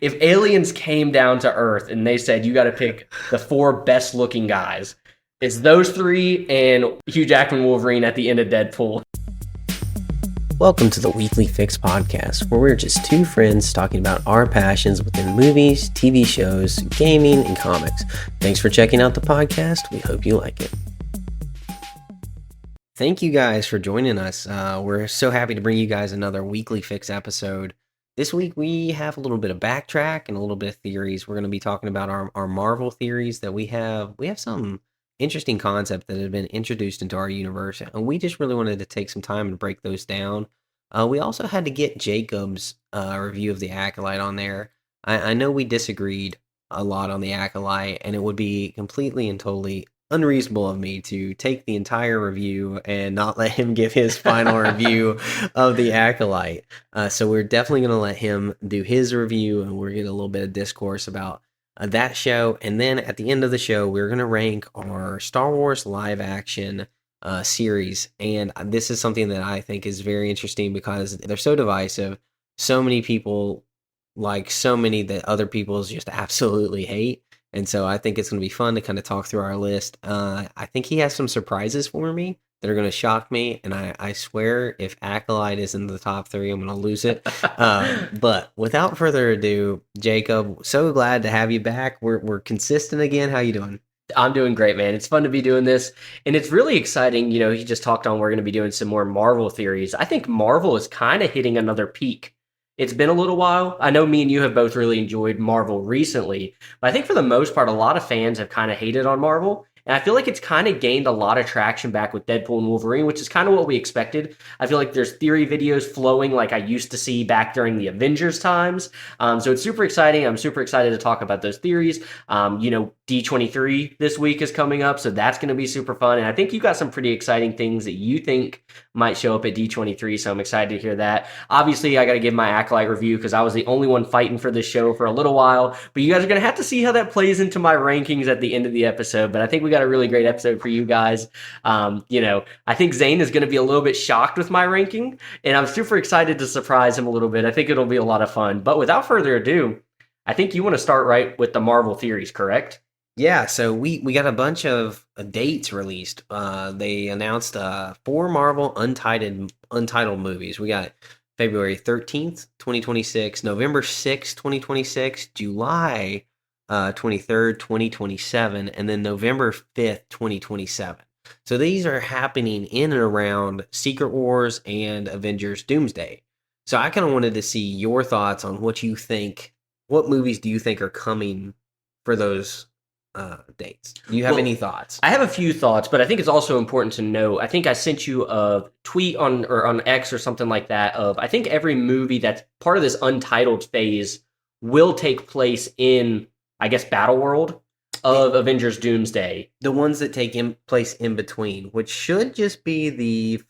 If aliens came down to Earth and they said, you got to pick the 4 best looking guys, it's those 3 and Hugh Jackman Wolverine at the end of Deadpool. Welcome to the Weekly Fix podcast, where we're just 2 friends talking about our passions within movies, TV shows, gaming, and comics. Thanks for checking out the podcast. We hope you like it. Thank you guys for joining us. We're so happy to bring you guys another Weekly Fix episode. This week we have a little bit of backtrack and a little bit of theories. We're going to be talking about our Marvel theories that we have. We have some interesting concepts that have been introduced into our universe, and we just really wanted to take some time and break those down. We also had to get Jacob's review of the Acolyte on there. I know we disagreed a lot on the Acolyte, and it would be completely and totally unreasonable of me to take the entire review and not let him give his final review of the Acolyte. So we're definitely going to let him do his review, and we're going to get a little bit of discourse about that show. And then at the end of the show, we're going to rank our Star Wars live action series. And this is something that I think is very interesting because they're so divisive. So many people like so many that other people just absolutely hate. And so I think it's going to be fun to kind of talk through our list. I think he has some surprises for me that are going to shock me. And I swear if Acolyte is in the top 3, I'm going to lose it. But without further ado, Jacob, so glad to have you back. We're consistent again. How you doing? I'm doing great, man. It's fun to be doing this. And it's really exciting. You know, he just talked on we're going to be doing some more Marvel theories. I think Marvel is kind of hitting another peak. It's been a little while. I know me and you have both really enjoyed Marvel recently, but I think for the most part, a lot of fans have kind of hated on Marvel. And I feel like it's kind of gained a lot of traction back with Deadpool and Wolverine, which is kind of what we expected. I feel like there's theory videos flowing like I used to see back during the Avengers times. So it's super exciting. I'm super excited to talk about those theories. D23 this week is coming up, so that's going to be super fun. And I think you got some pretty exciting things that you think might show up at D23, so I'm excited to hear that. Obviously, I got to give my Acolyte review because I was the only one fighting for this show for a little while. But you guys are going to have to see how that plays into my rankings at the end of the episode. But I think we got a really great episode for you guys. I think Zane is going to be a little bit shocked with my ranking, and I'm super excited to surprise him a little bit. I think it'll be a lot of fun. But without further ado, I think you want to start right with the Marvel theories, correct? Yeah, so we got a bunch of dates released. They announced 4 Marvel untitled movies. We got February 13th, 2026, November 6th, 2026, July 23rd, 2027, and then November 5th, 2027. So these are happening in and around Secret Wars and Avengers Doomsday. So I kind of wanted to see your thoughts on what you think. What movies do you think are coming for those dates? Do you have any thoughts? I have a few thoughts, but I think it's also important to know. I think I sent you a tweet on X or something like that of I think every movie that's part of this untitled phase will take place in, I guess, Battle World of Avengers Doomsday. The ones that take place in between, which should just be the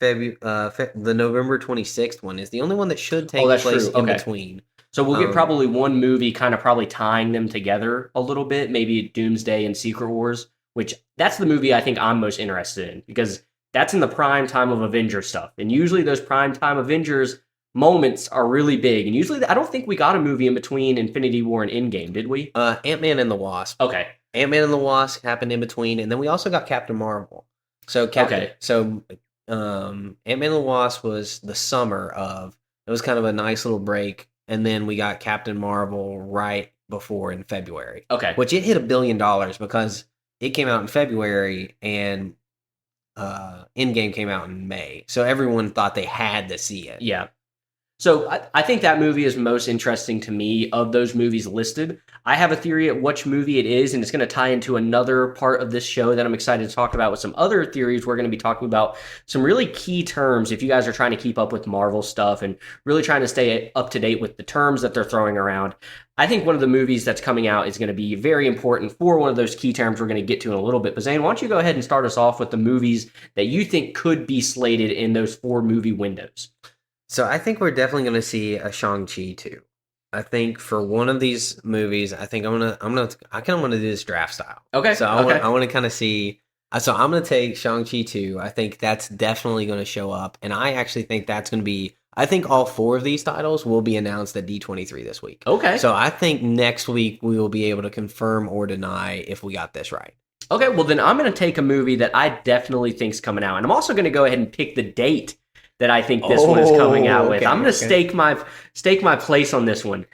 November 26th one, is the only one that should take place in between. So we'll get probably one movie kind of probably tying them together a little bit, maybe Doomsday and Secret Wars, which that's the movie I think I'm most interested in because that's in the prime time of Avengers stuff. And usually those prime time Avengers moments are really big. And usually I don't think we got a movie in between Infinity War and Endgame, did we? Ant-Man and the Wasp. Okay. Ant-Man and the Wasp happened in between, and then we also got Captain Marvel. Ant-Man and the Wasp was the summer of, it was kind of a nice little break. And then we got Captain Marvel right before in February. Okay. Which it hit $1 billion because it came out in February and Endgame came out in May. So everyone thought they had to see it. Yeah. So I think that movie is most interesting to me of those movies listed. I have a theory of which movie it is, and it's going to tie into another part of this show that I'm excited to talk about with some other theories. We're going to be talking about some really key terms if you guys are trying to keep up with Marvel stuff and really trying to stay up to date with the terms that they're throwing around. I think one of the movies that's coming out is going to be very important for one of those key terms we're going to get to in a little bit. But Zane, why don't you go ahead and start us off with the movies that you think could be slated in those 4 movie windows? So I think we're definitely going to see a Shang-Chi 2. I think for one of these movies, I think I kind of want to do this draft style. Okay. So I want to kind of see. So I'm going to take Shang-Chi 2. I think that's definitely going to show up, and I actually think that's going to be I think all 4 of these titles will be announced at D23 this week. Okay. So I think next week we will be able to confirm or deny if we got this right. Okay, well then I'm going to take a movie that I definitely think's coming out, and I'm also going to go ahead and pick the date that I think this one is coming out with. I'm going to stake my place on this one,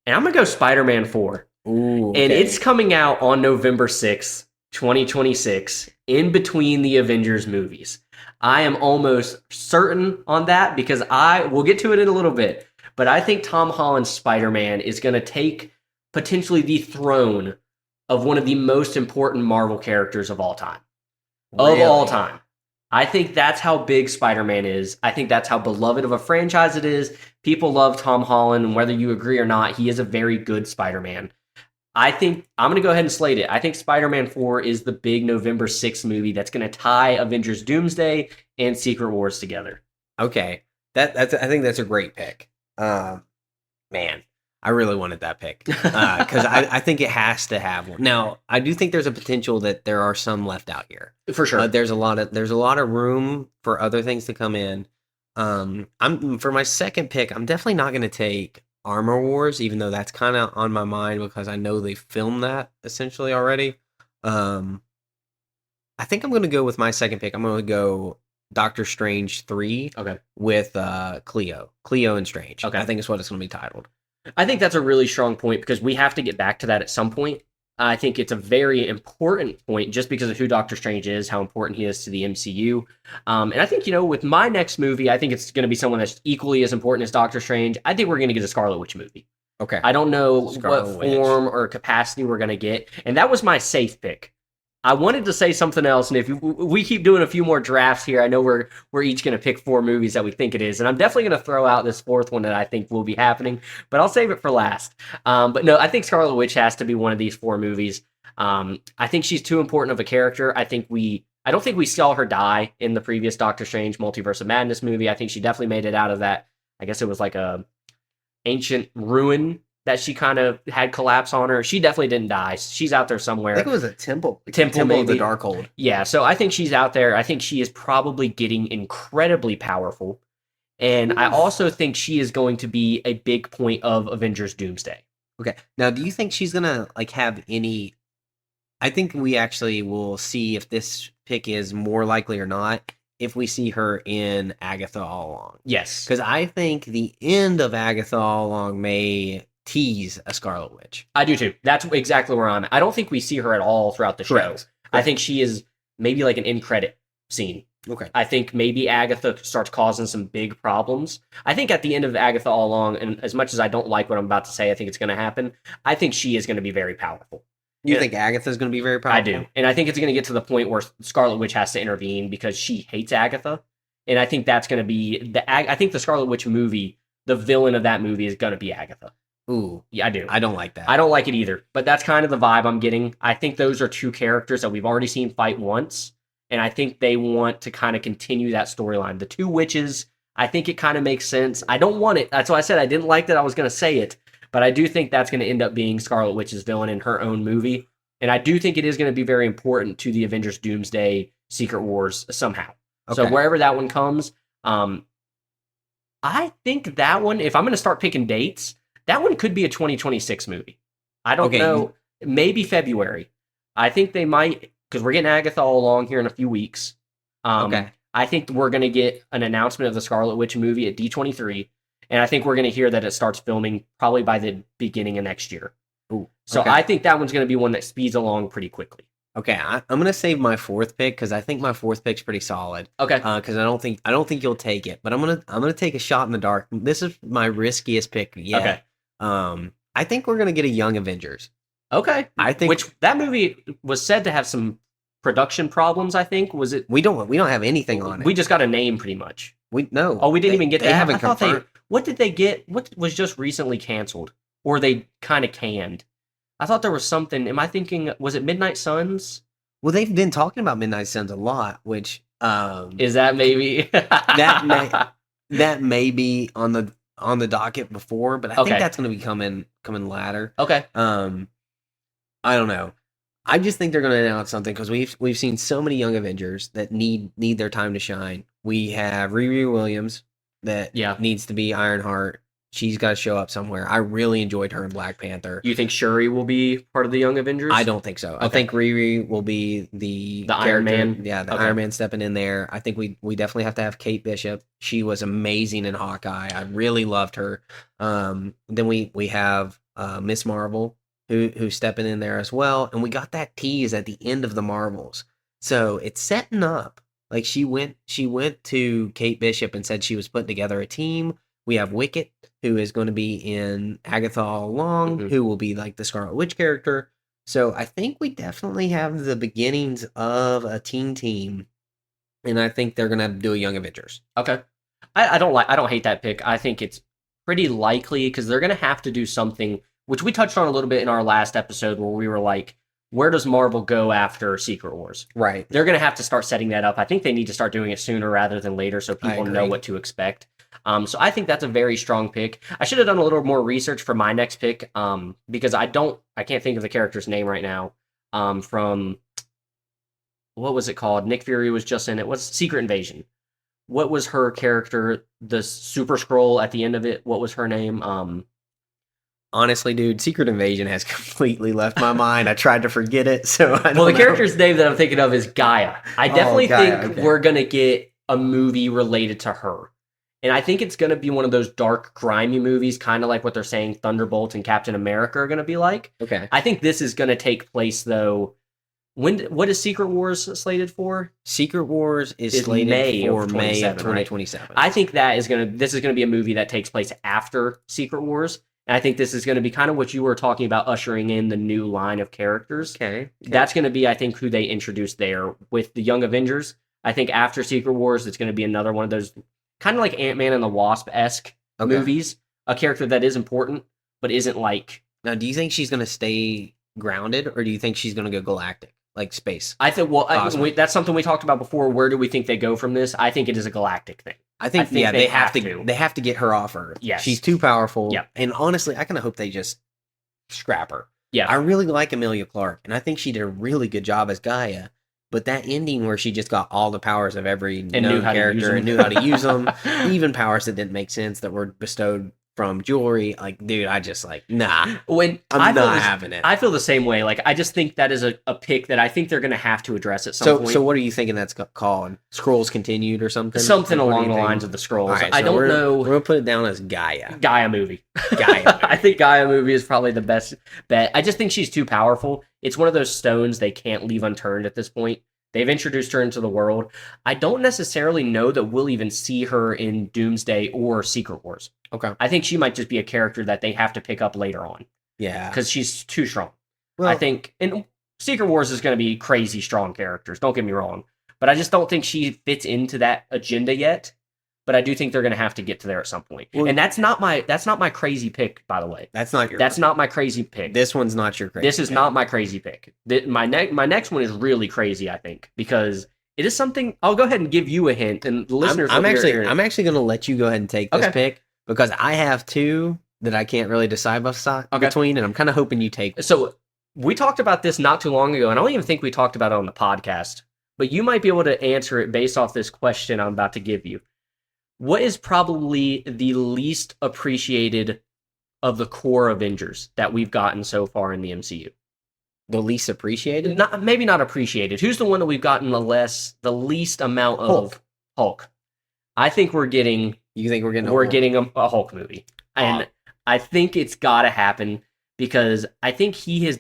and I'm going to go Spider-Man 4. Ooh, and it's coming out on November 6th, 2026, in between the Avengers movies. I am almost certain on that because we'll get to it in a little bit, but I think Tom Holland's Spider-Man is going to take potentially the throne of one of the most important Marvel characters of all time. Really? Of all time. I think that's how big Spider-Man is. I think that's how beloved of a franchise it is. People love Tom Holland, and whether you agree or not, he is a very good Spider-Man. I think I'm going to go ahead and slate it. I think Spider-Man 4 is the big November 6th movie that's going to tie Avengers Doomsday and Secret Wars together. Okay. I think that's a great pick. Man, I really wanted that pick because I think it has to have one. Now, I do think there's a potential that there are some left out here. For sure. There's a lot of room for other things to come in. For my second pick, I'm definitely not going to take Armor Wars, even though that's kind of on my mind because I know they filmed that essentially already. I think I'm going to go with my second pick. I'm going to go Doctor Strange 3 with Cleo and Strange. Okay. I think it's what it's going to be titled. I think that's a really strong point because we have to get back to that at some point. I think it's a very important point just because of who Doctor Strange is, how important he is to the MCU. And I think, with my next movie, I think it's going to be someone that's equally as important as Doctor Strange. I think we're going to get a Scarlet Witch movie. Okay. I don't know what form or capacity we're going to get. And that was my safe pick. I wanted to say something else, and if we keep doing a few more drafts here, I know we're each going to pick 4 movies that we think it is, and I'm definitely going to throw out this 4th one that I think will be happening, but I'll save it for last. But no, I think Scarlet Witch has to be one of these 4 movies. I think she's too important of a character. I don't think we saw her die in the previous Doctor Strange Multiverse of Madness movie. I think she definitely made it out of that. I guess it was like a ancient ruin that she kind of had collapse on her. She definitely didn't die. She's out there somewhere. I think it was a temple. Temple of the Darkhold. Yeah, so I think she's out there. I think she is probably getting incredibly powerful. And I also think she is going to be a big point of Avengers Doomsday. Okay. Now, do you think she's going to have any... I think we actually will see if this pick is more likely or not if we see her in Agatha All Along. Yes. Because I think the end of Agatha All Along may tease a Scarlet Witch. I do too. That's exactly where I'm at. I don't think we see her at all throughout the show. Correct. I think she is maybe like an end credit scene. Okay. I think maybe Agatha starts causing some big problems. I think at the end of Agatha All Along, and as much as I don't like what I'm about to say, I think it's going to happen. I think she is going to be very powerful. You think Agatha's going to be very powerful? I do. And I think it's going to get to the point where Scarlet Witch has to intervene because she hates Agatha. And I think that's going to be I think the Scarlet Witch movie, the villain of that movie is going to be Agatha. Ooh. Yeah, I do. I don't like that. I don't like it either. But that's kind of the vibe I'm getting. I think those are 2 characters that we've already seen fight once. And I think they want to kind of continue that storyline. The 2 witches, I think it kind of makes sense. I don't want it. That's why I said I didn't like that I was going to say it. But I do think that's going to end up being Scarlet Witch's villain in her own movie. And I do think it is going to be very important to the Avengers Doomsday Secret Wars somehow. Okay. So wherever that one comes, I think that one, if I'm going to start picking dates, that one could be a 2026 movie. I don't know. Maybe February. I think they might, because we're getting Agatha All Along here in a few weeks. I think we're going to get an announcement of the Scarlet Witch movie at D23. And I think we're going to hear that it starts filming probably by the beginning of next year. Ooh, so I think that one's going to be one that speeds along pretty quickly. Okay, I'm going to save my 4th pick because I think my 4th pick's pretty solid. Okay, because I don't think you'll take it, but I'm gonna take a shot in the dark. This is my riskiest pick yet. Okay, I think we're gonna get a Young Avengers. Okay, I think which that movie was said to have some production problems. I think was it? We don't have anything on it. We just got a name pretty much. We didn't even get that. They haven't confirmed. What did they get? What was just recently canceled, or they kind of canned? I thought there was something. Am I thinking? Was it Midnight Suns? Well, they've been talking about Midnight Suns a lot, which is that maybe that may be on the docket before, but I think that's going to be coming latter. Okay. I don't know. I just think they're going to announce something because we've seen so many Young Avengers that need their time to shine. We have Riri Williams. that Yeah. needs to be Ironheart. She's got to show up somewhere. I really enjoyed her in Black Panther. You think Shuri will be part of the Young Avengers? I don't think so. I think Riri will be the Iron Man? Yeah, the Okay. Iron Man stepping in there. I think we definitely have to have Kate Bishop. She was amazing in Hawkeye. I really loved her. Then we have Miss Marvel who's stepping in there as well. And we got that tease at the end of the Marvels. So it's setting up. Like she went to Kate Bishop and said she was putting together a team. We have Wicket, who is going to be in Agatha All Along, who will be like the Scarlet Witch character. So I think we definitely have the beginnings of a teen team, and I think they're going to do a Young Avengers. Okay, I don't hate that pick. I think it's pretty likely because they're going to have to do something, which we touched on a little bit in our last episode, where we were like, where does Marvel go after Secret Wars? Right. They're going to have to start setting that up. I think they need to start doing it sooner rather than later, so people know what to expect. So I think that's a very strong pick. I should have done a little more research for my next pick, because I can't think of the character's name right now. From what was it called? Nick Fury was just in it. What's Secret Invasion? What was her character? The Super Skrull at the end of it. What was her name? Honestly, dude, Secret Invasion has completely left my mind. I tried to forget it, so I don't know. Character's name that I'm thinking of is Gaia. I definitely think we're gonna get a movie related to her. And I think it's going to be one of those dark, grimy movies, kind of like what they're saying Thunderbolt and Captain America are going to be like. Okay. I think this is going to take place, though. What is Secret Wars slated for? Secret Wars is slated for May of 2027. Right? I think this is going to be a movie that takes place after Secret Wars. And I think this is going to be kind of what you were talking about, ushering in the new line of characters. Okay. That's going to be, I think, who they introduced there with the Young Avengers. I think after Secret Wars, it's going to be another one of those kind of like Ant-Man and the Wasp-esque movies. A character that is important, but isn't like... Now, do you think she's going to stay grounded, or do you think she's going to go galactic, like space? I think, that's something we talked about before. Where do we think they go from this? I think it is a galactic thing. I think they have to. They have to get her off Earth. Yes. She's too powerful. Yeah. And honestly, I kind of hope they just scrap her. Yeah. I really like Emilia Clarke, and I think she did a really good job as Gaia. But that ending where she just got all the powers of every known character and knew how to use them, even powers that didn't make sense that were bestowed from jewelry, like, dude, I just nah. I'm not having it. I feel the same way. Like, I just think that is a pick that I think they're going to have to address at some point. So what are you thinking that's called? Scrolls Continued or something? Something along the lines of the Scrolls. Right, I don't know. We're going to put it down as Gaia. Gaia movie. Gaia movie. I think Gaia movie is probably the best bet. I just think she's too powerful. It's one of those stones they can't leave unturned at this point. They've introduced her into the world. I don't necessarily know that we'll even see her in Doomsday or Secret Wars. Okay. I think she might just be a character that they have to pick up later on. Yeah. Because she's too strong. Well, I think, and Secret Wars is going to be crazy strong characters, don't get me wrong. But I just don't think she fits into that agenda yet. But I do think they're going to have to get to there at some point. Well, and that's not my crazy pick, by the way. That's not not my crazy pick. This one's not your crazy This is pick. not my crazy pick. My next one is really crazy, I think, because it is something. I'll go ahead and give you a hint, and the listeners. I'm actually going to let you go ahead and take this pick because I have two that I can't really decide between, and I'm kind of hoping you take. So we talked about this not too long ago, and I don't even think we talked about it on the podcast. But you might be able to answer it based off this question I'm about to give you. What is probably the least appreciated of the core Avengers that we've gotten so far in the MCU? The least appreciated? Maybe not appreciated. Who's the one that we've gotten the least amount of? Hulk. I think we're getting. You think we're getting a Hulk movie, and I think it's got to happen because I think he has.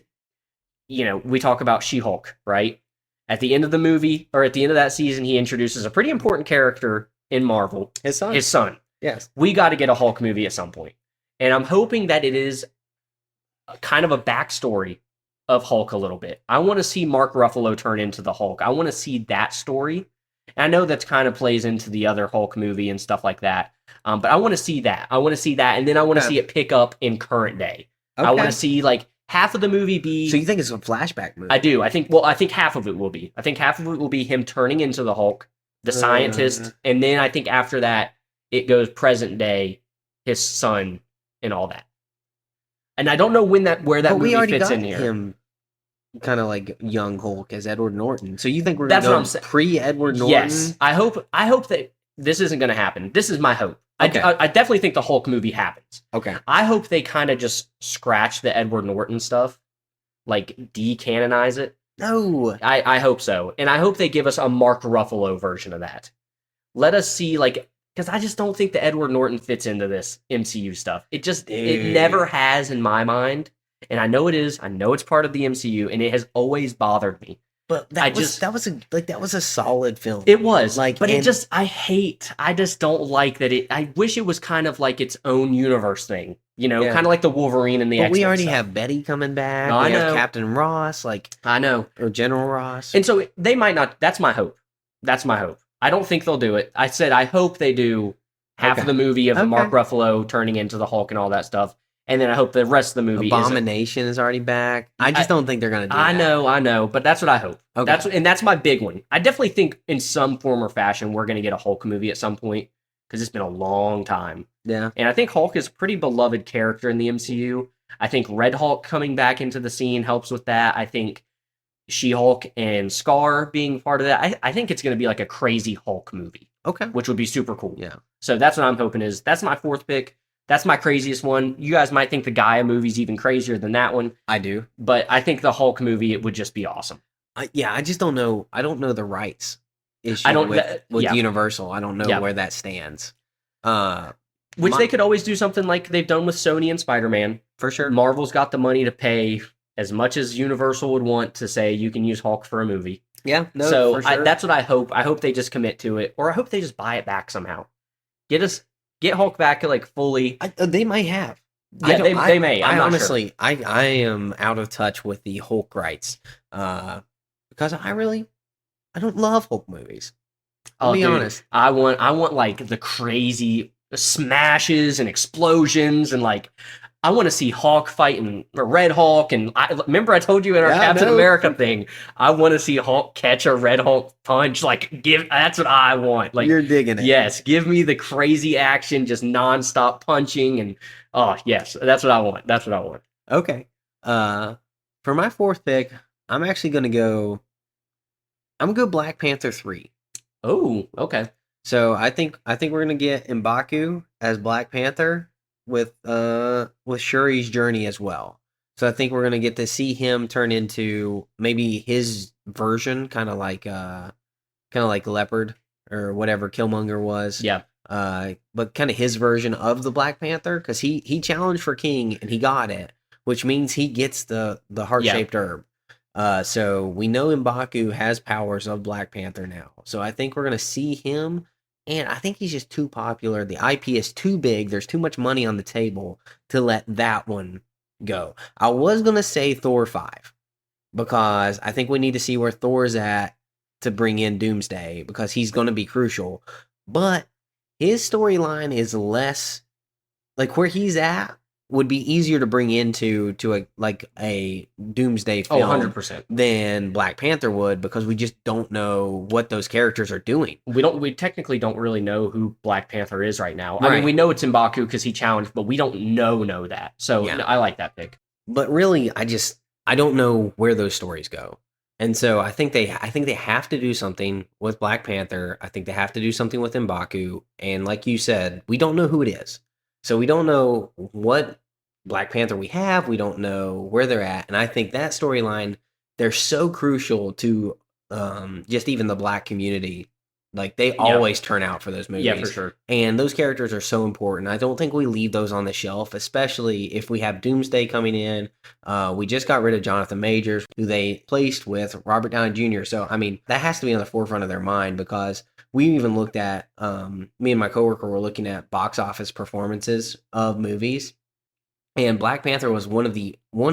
We talk about She-Hulk, right? At the end of the movie or at the end of that season, he introduces a pretty important character in Marvel. His son. Yes. We got to get a Hulk movie at some point. And I'm hoping that it is kind of a backstory of Hulk a little bit. I want to see Mark Ruffalo turn into the Hulk. I want to see that story. And I know that kind of plays into the other Hulk movie and stuff like that. But I want to see that. And then I want to see it pick up in current day. Okay. I want to see half of the movie be... So you think it's a flashback movie? I do. I think half of it will be. I think half of it will be him turning into the Hulk, the scientist, and then I think after that, it goes present day, his son, and all that. And I don't know where that movie fits in here. Him kind of like young Hulk as Edward Norton. So you think we're going to go pre-Edward Norton? Yes. I hope that this isn't going to happen. This is my hope. Okay. I definitely think the Hulk movie happens. Okay. I hope they kind of just scratch the Edward Norton stuff, like decanonize it. No. I hope so, and I hope they give us a Mark Ruffalo version of that. Let us see, like, because I just don't think the Edward Norton fits into this MCU stuff. It never has in my mind, and I know it is. I know it's part of the MCU, and it has always bothered me. But that was a solid film. It was, like, but I just don't like that. I wish it was kind of like its own universe thing, kind of like the Wolverine and the X-Men we already stuff. have Betty coming back. No, we have Captain Ross, I know, or General Ross, and so they might not. That's my hope. I don't think they'll do it. I said I hope they do half of the movie of Mark Ruffalo turning into the Hulk and all that stuff. And then I hope the rest of the movie Abomination is already back. I just don't think they're going to do that. I know, but that's what I hope. Okay. That's my big one. I definitely think in some form or fashion we're going to get a Hulk movie at some point because it's been a long time. Yeah. And I think Hulk is a pretty beloved character in the MCU. I think Red Hulk coming back into the scene helps with that. I think She-Hulk and Scar being part of that. I think it's going to be like a crazy Hulk movie. Okay. Which would be super cool. Yeah. So that's what I'm hoping is. That's my fourth pick. That's my craziest one. You guys might think the Gaia movie's even crazier than that one. I do. But I think the Hulk movie, it would just be awesome. I just don't know. I don't know the rights issue with Universal. I don't know where that stands. They could always do something like they've done with Sony and Spider-Man. For sure. Marvel's got the money to pay as much as Universal would want to say you can use Hulk for a movie. Yeah. No, so for sure. That's what I hope. I hope they just commit to it. Or I hope they just buy it back somehow. Get Hulk back like fully. They might have. Yeah, they may. I'm not honestly, sure. I am out of touch with the Hulk rights because I don't love Hulk movies. I'll be honest. I want like the crazy smashes and explosions and like I want to see Hulk fighting a Red Hulk, and remember I told you in our Captain America thing, I want to see Hulk catch a Red Hulk punch. Like, that's what I want. Like, you're digging it. Yes, give me the crazy action, just nonstop punching, and yes, that's what I want. That's what I want. Okay. For my fourth pick, I'm actually gonna go. I'm gonna go Black Panther 3. Oh, okay. So I think we're gonna get M'Baku as Black Panther with Shuri's journey as well. So I think we're gonna get to see him turn into maybe his version, kind of like Leopard or whatever Killmonger was. Yeah. But kind of his version of the Black Panther, because he challenged for king and he got it, which means he gets the heart-shaped herb. So we know M'Baku has powers of Black Panther now. So I think we're gonna see him. And I think he's just too popular. The IP is too big. There's too much money on the table to let that one go. I was going to say Thor 5 because I think we need to see where Thor's at to bring in Doomsday because he's going to be crucial. But his storyline is less like where he's at would be easier to bring into a Doomsday film 100%. than Black Panther would because we just don't know what those characters are doing. We technically don't really know who Black Panther is right now. Right. I mean, we know it's M'Baku because he challenged, but we don't know that. So Yeah. I like that pick. But really, I don't know where those stories go. And so I think they have to do something with Black Panther. I think they have to do something with M'Baku. And like you said, we don't know who it is. So we don't know what Black Panther we have. We don't know where they're at. And I think that storyline, they're so crucial to just even the Black community. Like, they always turn out for those movies. Yeah, for sure. And those characters are so important. I don't think we leave those on the shelf, especially if we have Doomsday coming in. We just got rid of Jonathan Majors, who they placed with Robert Downey Jr. So, I mean, that has to be on the forefront of their mind because we even looked at, me and my coworker were looking at box office performances of movies. And Black Panther was one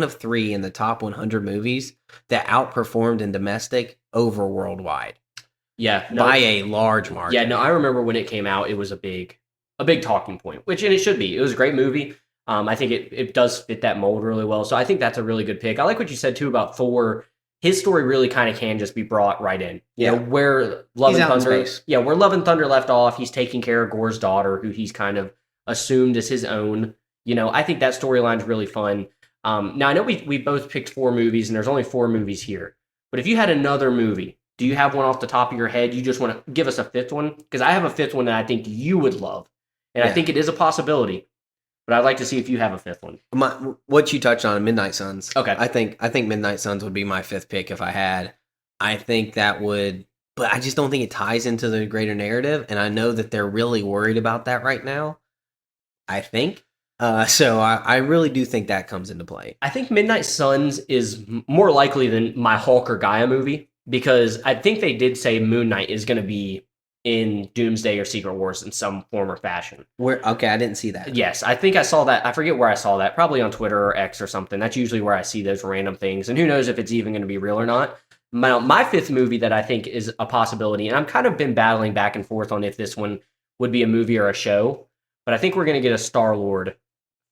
of three in the top 100 movies that outperformed in domestic over worldwide. Yeah, by a large margin. Yeah, no, I remember when it came out, it was a big talking point, and it should be. It was a great movie. I think it does fit that mold really well. So I think that's a really good pick. I like what you said too about Thor. His story really kind of can just be brought right in. You know, where Love and Thunder. Yeah, where Love and Thunder left off, he's taking care of Gore's daughter, who he's kind of assumed as his own. You know, I think that storyline's really fun. Now I know we both picked 4 movies, and there's only 4 movies here. But if you had another movie, do you have one off the top of your head? You just want to give us a 5th one? Because I have a 5th one that I think you would love. And I think it is a possibility. But I'd like to see if you have a fifth one. What you touched on, Midnight Suns. Okay. I think Midnight Suns would be my fifth pick if I had. I think that would, but I just don't think it ties into the greater narrative, and I know that they're really worried about that right now. I think. So I really do think that comes into play. I think Midnight Suns is more likely than my Hulk or Gaia movie, because I think they did say Moon Knight is going to be in Doomsday or Secret Wars in some form or fashion. Okay, I didn't see that. Yes, I think I saw that. I forget where I saw that. Probably on Twitter or X or something. That's usually where I see those random things. And who knows if it's even going to be real or not. My fifth movie that I think is a possibility, and I've kind of been battling back and forth on if this one would be a movie or a show, but I think we're going to get a Star-Lord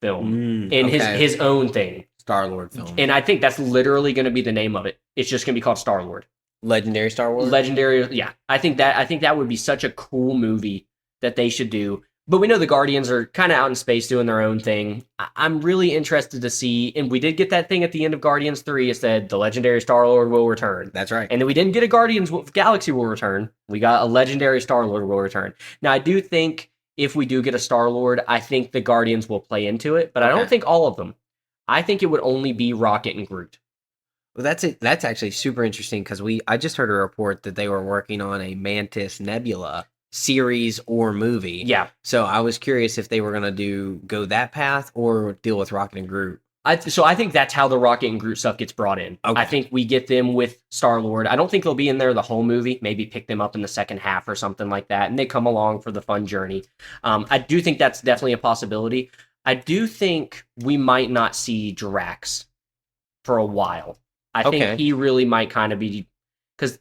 film in his own thing. Star-Lord film. And I think that's literally going to be the name of it. It's just going to be called Star-Lord. Legendary Star Wars? Legendary, yeah. I think that would be such a cool movie that they should do. But we know the Guardians are kind of out in space doing their own thing. I'm really interested to see, and we did get that thing at the end of Guardians 3. It said the Legendary Star-Lord will return. That's right. And then we didn't get a Guardians Galaxy will return. We got a Legendary Star-Lord will return. Now, I do think if we do get a Star-Lord, I think the Guardians will play into it, but I don't think all of them. I think it would only be Rocket and Groot. Well, that's it. That's actually super interesting because I just heard a report that they were working on a Mantis Nebula series or movie. Yeah. So I was curious if they were going to go that path or deal with Rocket and Groot. So I think that's how the Rocket and Groot stuff gets brought in. Okay. I think we get them with Star-Lord. I don't think they'll be in there the whole movie. Maybe pick them up in the second half or something like that, and they come along for the fun journey. I do think that's definitely a possibility. I do think we might not see Drax for a while. I think he really might kind of be, because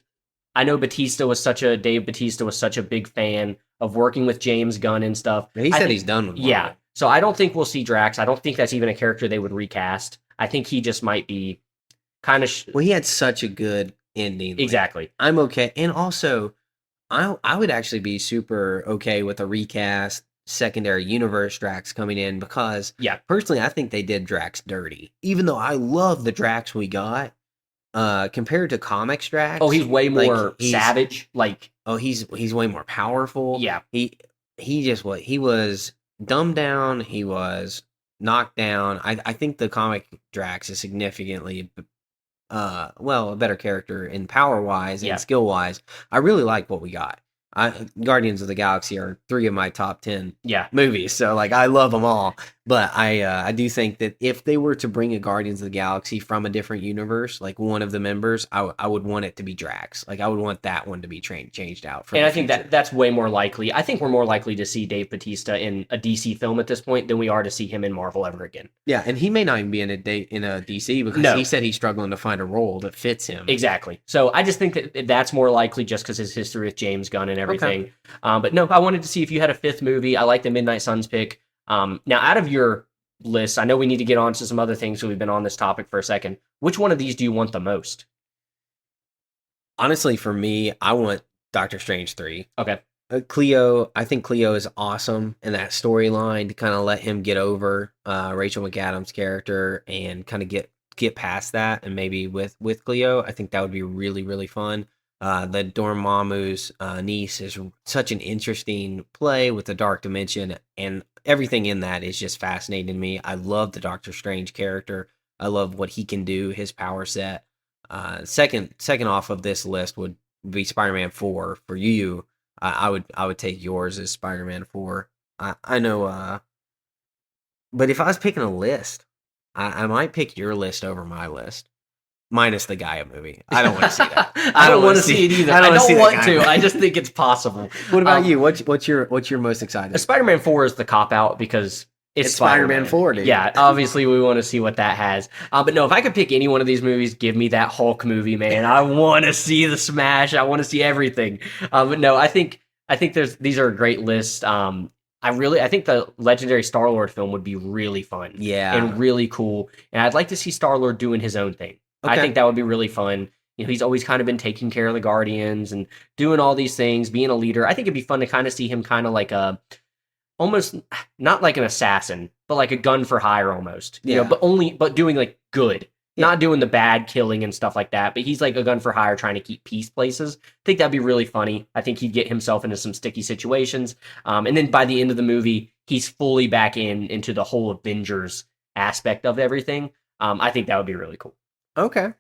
I know Dave Bautista was such a big fan of working with James Gunn and stuff. He said he's done with Marvel. Yeah. So I don't think we'll see Drax. I don't think that's even a character they would recast. I think he just might be kind of... Well, he had such a good ending. Exactly. I'm okay. And also, I would actually be super okay with a recast secondary universe Drax coming in because, personally, I think they did Drax dirty. Even though I love the Drax we got, compared to comics Drax, he's way more savage. He's way more powerful. Yeah, he was dumbed down. He was knocked down. I think the comic Drax is significantly a better character in power wise and skill wise. I really like what we got. Guardians of the Galaxy are 3 of my top 10 movies, so I love them all. But I do think that if they were to bring a Guardians of the Galaxy from a different universe, like one of the members, I would want it to be Drax. I would want that one to be changed out. And I think that's way more likely. I think we're more likely to see Dave Bautista in a DC film at this point than we are to see him in Marvel ever again. Yeah, and he may not even be in a DC because he said he's struggling to find a role that fits him. Exactly. So I just think that that's more likely just because his history with James Gunn and everything. But no, I wanted to see if you had a fifth movie. I like the Midnight Suns pick. Now, out of your list, I know we need to get on to some other things, so we've been on this topic for a second. Which one of these do you want the most? Honestly, for me, I want Doctor Strange 3. Okay. Cleo, I think Cleo is awesome in that storyline to kind of let him get over Rachel McAdams' character and kind of get past that, and maybe with Cleo, I think that would be really, really fun. The Dormammu's niece is such an interesting play with the dark dimension, and everything in that is just fascinating to me. I love the Doctor Strange character. I love what he can do, his power set. Second off of this list would be Spider-Man 4 for you. I would take yours as Spider-Man 4. I know, but if I was picking a list, I might pick your list over my list. Minus the Gaia movie. I don't want to see that. I don't want to see it either. I don't want to. I just think it's possible. What about you? What's your most excited? Spider-Man 4 is the cop-out because it's Spider-Man 4, dude. Yeah, obviously we want to see what that has. But no, if I could pick any one of these movies, give me that Hulk movie, man. I want to see the smash. I want to see everything. But no, I think these are a great list. I think the Legendary Star-Lord film would be really fun. Yeah. And really cool. And I'd like to see Star-Lord doing his own thing. Okay. I think that would be really fun. He's always kind of been taking care of the Guardians and doing all these things, being a leader. I think it'd be fun to kind of see him kind of like almost not like an assassin, but like a gun for hire almost. You know, but doing like good, not doing the bad killing and stuff like that. But he's like a gun for hire trying to keep peace places. I think that'd be really funny. I think he'd get himself into some sticky situations. And then by the end of the movie, he's fully back into the whole Avengers aspect of everything. I think that would be really cool. Okay.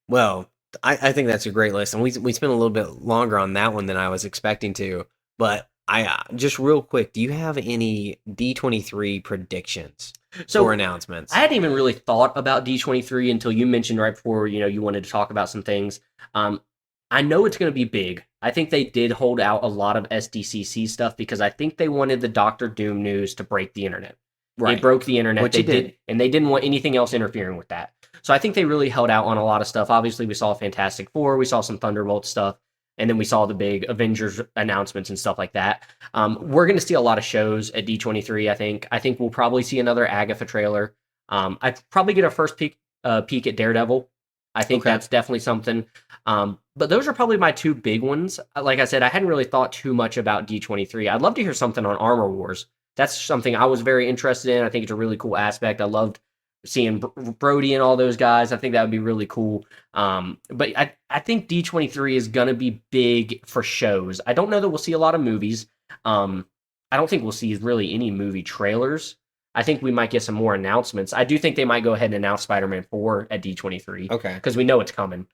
Well, I think that's a great list, and we spent a little bit longer on that one than I was expecting to. But I just real quick, do you have any D23 predictions or announcements? I hadn't even really thought about D23 until you mentioned right before you wanted to talk about some things. I know it's going to be big. I think they did hold out a lot of SDCC stuff because I think they wanted the Doctor Doom news to break the internet. Right. It broke the internet. Which they it did. And they didn't want anything else interfering with that. So I think they really held out on a lot of stuff. Obviously, we saw Fantastic Four, we saw some Thunderbolt stuff, and then we saw the big Avengers announcements and stuff like that. We're going to see a lot of shows at D23. I think we'll probably see another Agatha trailer. I'd probably get a first peek at Daredevil. I think that's definitely something. But those are probably my two big ones. Like I said, I hadn't really thought too much about D23. I'd love to hear something on Armor Wars. That's something I was very interested in. I think it's a really cool aspect. I loved seeing Brody and all those guys. I think that would be really cool. But I think D23 is going to be big for shows. I don't know that we'll see a lot of movies. I don't think we'll see really any movie trailers. I think we might get some more announcements. I do think they might go ahead and announce Spider-Man 4 at D23. Okay. Because we know it's coming.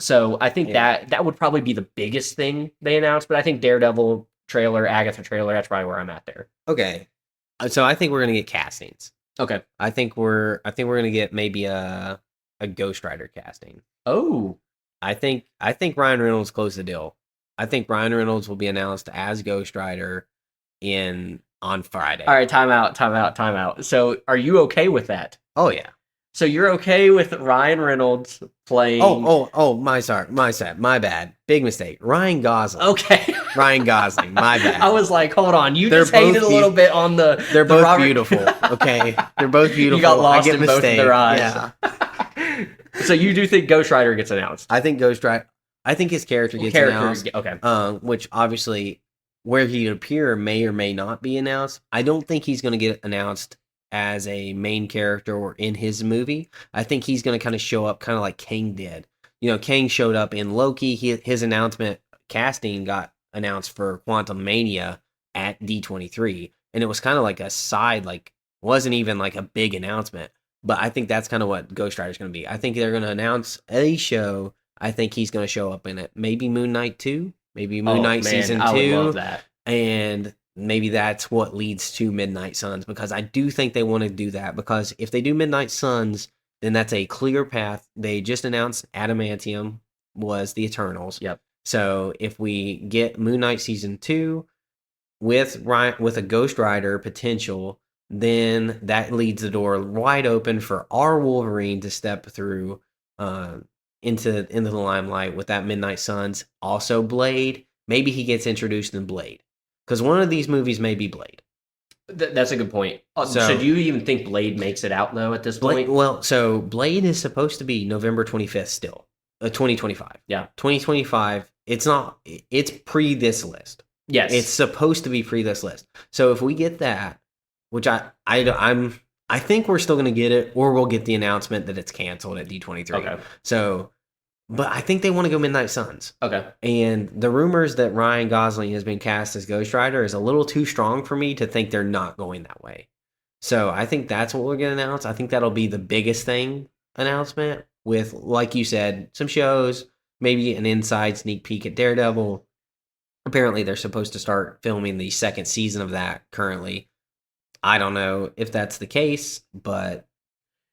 So I think that would probably be the biggest thing they announce. But I think Daredevil trailer, Agatha trailer, that's probably where I'm at there. Okay. So I think we're gonna get castings. Okay. I think we're gonna get maybe a Ghost Rider casting. Oh. I think Ryan Reynolds closed the deal. I think Ryan Reynolds will be announced as Ghost Rider on Friday. All right, time out. So are you okay with that? Oh yeah. So you're okay with Ryan Reynolds playing? My bad. Big mistake. Ryan Gosling. Okay. Ryan Gosling. My bad. I was like, hold on. You just hated a little bit on the. They're both beautiful. Okay, they're both beautiful. You got lost I get in both of their eyes. Yeah. So you do think Ghost Rider gets announced? I think Ghost Rider. I think his character gets announced. Okay. Which obviously, where he'd appear may or may not be announced. I don't think he's going to get announced as a main character or in his movie. I think he's going to kind of show up kind of like Kang did. Kang showed up in Loki. His announcement casting got announced for Quantum Mania at D23. And it was kind of like a side, like, wasn't even like a big announcement. But I think that's kind of what Ghost Rider's going to be. I think they're going to announce a show. I think he's going to show up in it. Maybe Moon Knight 2. Maybe Moon Knight Season 2. I would love that. And maybe that's what leads to Midnight Suns, because I do think they want to do that, because if they do Midnight Suns, then that's a clear path. They just announced Adamantium was the Eternals. Yep. So if we get Moon Knight Season 2 with a Ghost Rider potential, then that leads the door wide open for our Wolverine to step through into the limelight with that Midnight Suns. Also Blade, maybe he gets introduced in Blade. Because one of these movies may be Blade. That's a good point. So do you even think Blade makes it out, though, at this point? Well, so Blade is supposed to be November 25th still. 2025. Yeah. 2025. It's not. It's pre this list. Yes. It's supposed to be pre this list. So if we get that, which I think we're still going to get it, or we'll get the announcement that it's canceled at D23. Okay. So, but I think they want to go Midnight Suns. Okay. And the rumors that Ryan Gosling has been cast as Ghost Rider is a little too strong for me to think they're not going that way. So I think that's what we're going to announce. I think that'll be the biggest thing announcement with, like you said, some shows, maybe an inside sneak peek at Daredevil. Apparently they're supposed to start filming the second season of that currently. I don't know if that's the case, but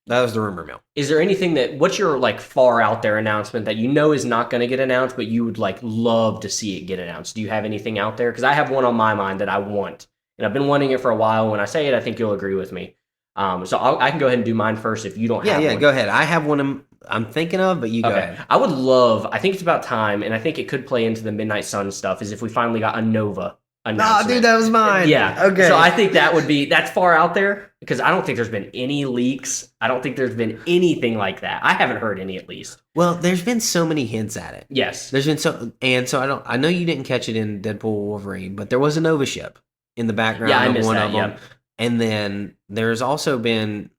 that was the rumor mill. Is there anything what's your like far out there announcement that you know is not going to get announced, but you would like love to see it get announced? Do you have anything out there? Because I have one on my mind that I want, and I've been wanting it for a while. When I say it, I think you'll agree with me. So I can go ahead and do mine first if you don't have one. Yeah, go ahead. I have one I'm thinking of, but you go ahead. I think it's about time, and I think it could play into the Midnight Sun stuff, is if we finally got a Nova announcement. Oh, dude, that was mine. Yeah. Okay. So I think that's far out there, because I don't think there's been any leaks. I don't think there's been anything like that. I haven't heard any, at least. Well, there's been so many hints at it. Yes. There's been I know you didn't catch it in Deadpool Wolverine, but there was a Nova ship in the background of one of them. Yep. And then there's also been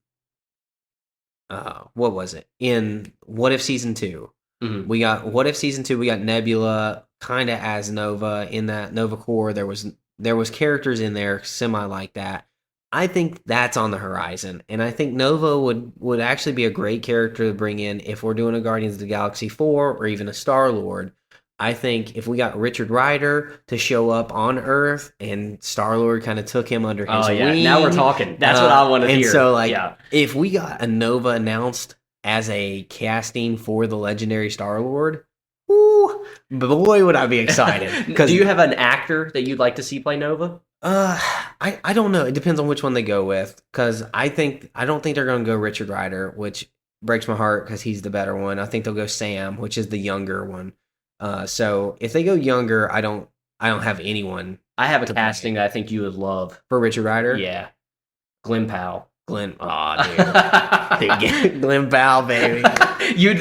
what was it? In What If Season 2. Mm-hmm. We got What If Season 2, we got Nebula kind of as Nova. In that Nova Corps, there was there was characters in there semi like that. I think that's on the horizon, and I think Nova would actually be a great character to bring in if we're doing a Guardians of the Galaxy 4 or even a Star-Lord. I think if we got Richard Rider to show up on Earth and Star-Lord kind of took him under his wing. Now we're talking. That's what I want to hear. And so, if we got a Nova announced as a casting for the legendary Star-Lord, ooh, boy, would I be excited. Do you have an actor that you'd like to see play Nova? I don't know. It depends on which one they go with, because I don't think they're going to go Richard Rider, which breaks my heart because he's the better one. I think they'll go Sam, which is the younger one. So if they go younger, I don't have anyone. I have a casting that I think you would love for Richard Rider. Yeah, Glenn Powell. Glenn, dude, Glenn Powell, baby.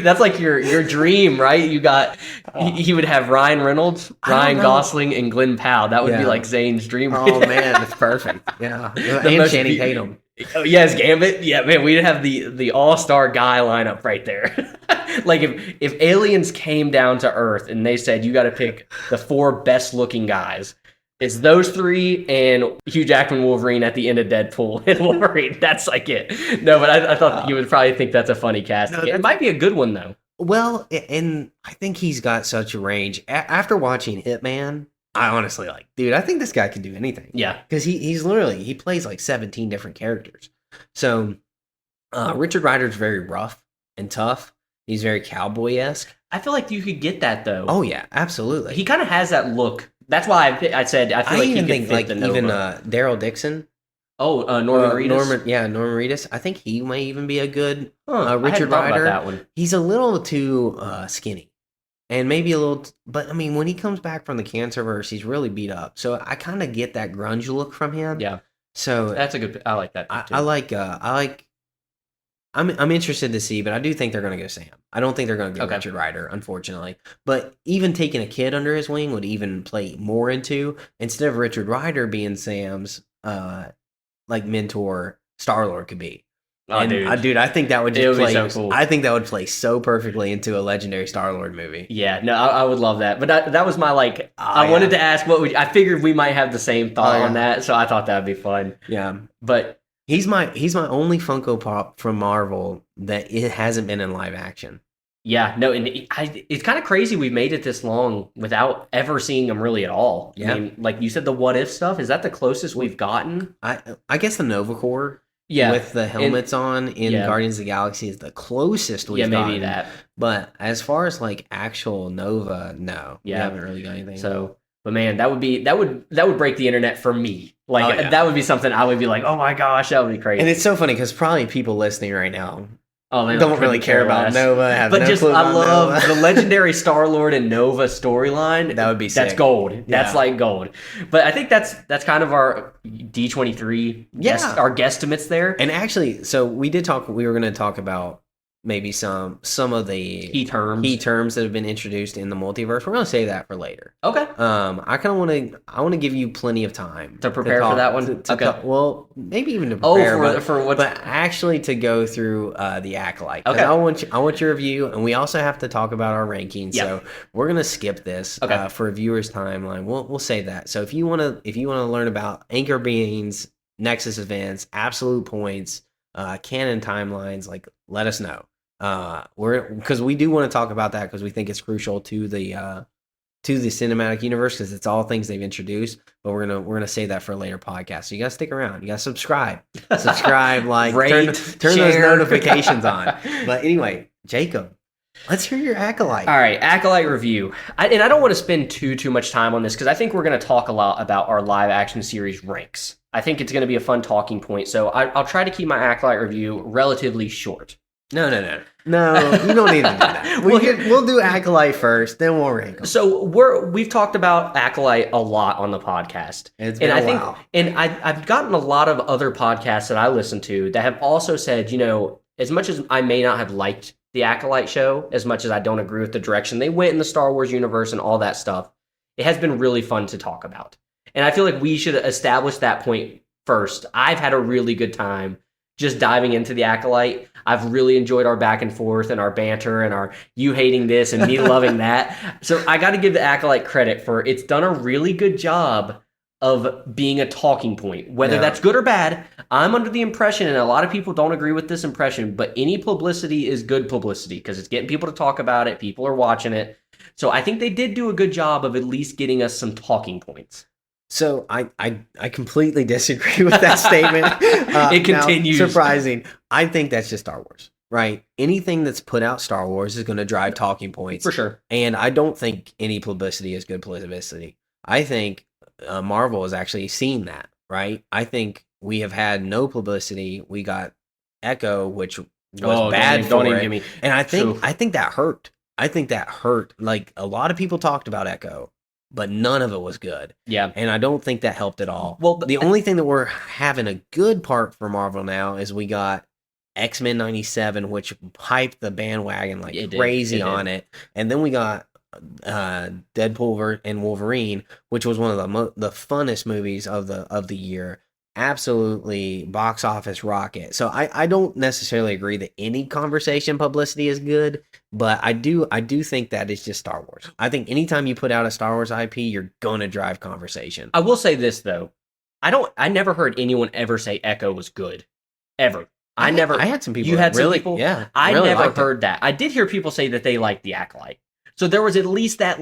That's like your dream, right? You got he would have Ryan Reynolds, Ryan Gosling, and Glenn Powell. That would be like Zane's dream. Oh man, that's perfect. Yeah, and Channing Tatum. Oh, yes, Gambit. Yeah, man, we'd have the all-star guy lineup right there. Like if aliens came down to Earth and they said you got to pick the 4 best-looking guys. It's those 3 and Hugh Jackman Wolverine at the end of Deadpool and Wolverine. That's like it. No, but I thought you would probably think that's a funny cast. No, it might be a good one, though. Well, and I think he's got such a range. After watching Hitman, I honestly dude, I think this guy can do anything. Yeah. Because he plays like 17 different characters. So Richard Rider's very rough and tough. He's very cowboy-esque. I feel like you could get that, though. Oh, yeah, absolutely. He kind of has that look. That's why I said I feel like he could fit the Nova. Even Daryl Dixon. Oh, Norman Reedus. Norman Reedus. I think he may even be a good Richard Rider. About that one. He's a little too skinny, and maybe a little. But I mean, when he comes back from the Cancerverse, he's really beat up. So I kind of get that grunge look from him. Yeah. So that's a good. I like that. I like. I'm interested to see, but I do think they're going to go Sam. I don't think they're going to go Richard Rider, unfortunately. But even taking a kid under his wing would even play more into, instead of Richard Rider being Sam's mentor, Star-Lord could be. Oh, and, dude, I think that would just play. So cool. I think that would play so perfectly into a legendary Star-Lord movie. Yeah, no, I would love that. But that was my I wanted to ask I figured we might have the same thought on that, so I thought that would be fun. Yeah, but. He's my only Funko Pop from Marvel that it hasn't been in live action. Yeah, no, and it's kind of crazy we made it this long without ever seeing him really at all. Yeah. I mean, like you said, the what if stuff, is that the closest we've gotten? I guess the Nova Corps with the helmets on in Guardians of the Galaxy is the closest we've gotten. Maybe that. But as far as actual Nova, no. We haven't really got anything. So, but man, that would break the internet for me. That would be something I would be like, oh my gosh, that would be crazy. And it's so funny because probably people listening right now don't really care about Nova. But I love the legendary Star-Lord and Nova storyline. That would be sick. That's gold. Yeah. That's like gold. But I think that's kind of our D23 our guesstimates there. And actually, so we were going to talk about maybe some of the key terms that have been introduced in the multiverse. We're going to say that for later. Okay. I want to give you plenty of time to prepare for that one. Well, maybe even to prepare. For what? But actually to go through the Acolyte. Okay. I want your review, and we also have to talk about our rankings. Yep. So we're going to skip this for a viewer's timeline. We'll save that. So if you want to learn about anchor beings, Nexus events, absolute points, canon timelines, let us know. Because we do want to talk about that because we think it's crucial to the cinematic universe because it's all things they've introduced. But we're gonna save that for a later podcast. So you gotta stick around. You gotta subscribe, rate, turn those notifications on. But anyway, Jacob, let's hear your Acolyte. All right, Acolyte review. I don't want to spend too much time on this because I think we're going to talk a lot about our live action series ranks. I think it's going to be a fun talking point. So I'll try to keep my Acolyte review relatively short. No, you don't need to do that. We'll do Acolyte first, then we'll rank them. So we've talked about Acolyte a lot on the podcast. It's been a while. And I've gotten a lot of other podcasts that I listen to that have also said, as much as I may not have liked the Acolyte show, as much as I don't agree with the direction they went in the Star Wars universe and all that stuff, it has been really fun to talk about. And I feel like we should establish that point first. I've had a really good time just diving into the Acolyte. I've really enjoyed our back and forth and our banter and our you hating this and me loving that. So I got to give the Acolyte credit for it's done a really good job of being a talking point. Whether Yeah. that's good or bad, I'm under the impression, and a lot of people don't agree with this impression, but any publicity is good publicity because it's getting people to talk about it. People are watching it. So I think they did do a good job of at least getting us some talking points. So I completely disagree with that statement. It continues. Now, surprising. I think that's just Star Wars, right? Anything that's put out Star Wars is going to drive talking points. For sure. And I don't think any publicity is good publicity. I think Marvel has actually seen that, right? I think we have had no publicity. We got Echo, which was bad don't for even it. give me. And I think Oof. that hurt. I think that hurt. Like, a lot of people talked about Echo, but none of it was good. Yeah. And I don't think that helped at all. Well, the only thing that we're having a good part for Marvel now is we got X-Men 97, which hyped the bandwagon like crazy on it. And then we got Deadpool and Wolverine, which was one of the funnest movies of the year. Absolutely box office rocket. So I don't necessarily agree that any conversation publicity is good, but I do think that it's just Star Wars. I think anytime you put out a Star Wars IP, you're gonna drive conversation. I will say this though. I never heard anyone ever say Echo was good. Ever. I had some people. You had really, some people? Yeah. I really never heard that. I did hear people say that they liked the Acolyte. So there was at least that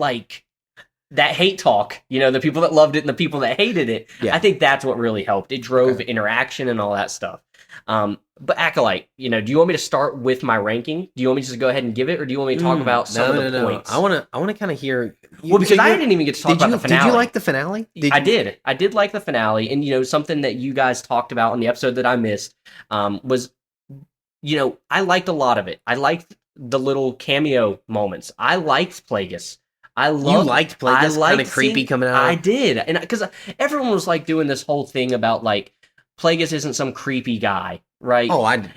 that hate talk, the people that loved it and the people that hated it. Yeah. I think that's what really helped. It drove interaction and all that stuff. But Acolyte, do you want me to start with my ranking? Do you want me to just go ahead and give it, or do you want me to talk about some of the points? I want to kind of hear. Well, because I didn't even get to talk about the finale. Did you like the finale? I did. I did like the finale, and something that you guys talked about in the episode that I missed was, I liked a lot of it. I liked the little cameo moments. I liked Plagueis. You liked Plagueis, kind of creepy coming out. I did, and because everyone was like doing this whole thing about like Plagueis isn't some creepy guy, right? Oh, I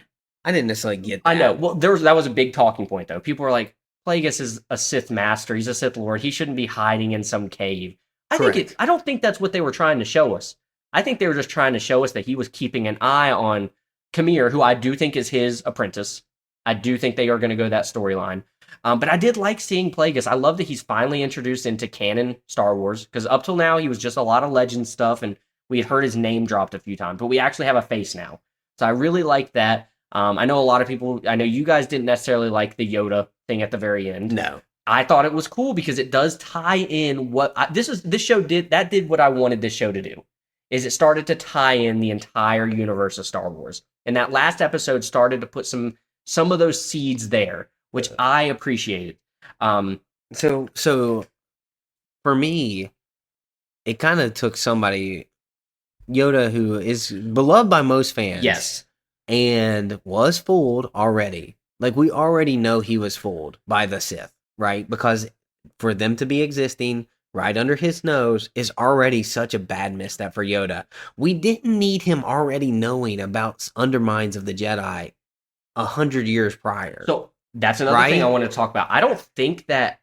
didn't necessarily get that. I know. Well, that was a big talking point though. People were like, Plagueis is a Sith master. He's a Sith Lord. He shouldn't be hiding in some cave. I don't think that's what they were trying to show us. I think they were just trying to show us that he was keeping an eye on Kamir, who I do think is his apprentice. I do think they are going to go that storyline. But I did like seeing Plagueis. I love that he's finally introduced into canon Star Wars, because up till now he was just a lot of legend stuff, and we had heard his name dropped a few times, but we actually have a face now. So I really like that. I know a lot of people, I know you guys didn't necessarily like the Yoda thing at the very end. No. I thought it was cool because it does tie in this show did what I wanted this show to do. Is it started to tie in the entire universe of Star Wars. And that last episode started to put some of those seeds there, which I appreciated. So for me, it kind of took somebody, Yoda, who is beloved by most fans. Yes. And was fooled already. Like, we already know he was fooled by the Sith, right? Because for them to be existing right under his nose is already such a bad misstep for Yoda. We didn't need him already knowing about undermines of the Jedi 100 years prior. So that's another thing I want to talk about. I don't think that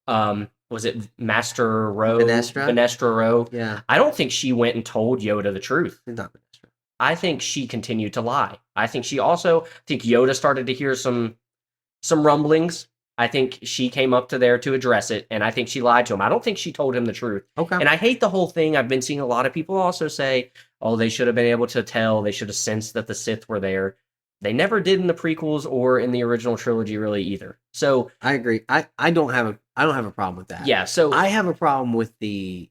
was it Master Rowe? Venestra Rowe? Yeah. I don't think she went and told Yoda the truth. Not Venestra. I think she continued to lie. I think Yoda started to hear some rumblings. I think she came up to there to address it, and I think she lied to him. I don't think she told him the truth. Okay. And I hate the whole thing. I've been seeing a lot of people also say, oh, they should have been able to tell. They should have sensed that the Sith were there. They never did in the prequels or in the original trilogy, really, either. So I agree. I don't have a problem with that. Yeah. So I have a problem with the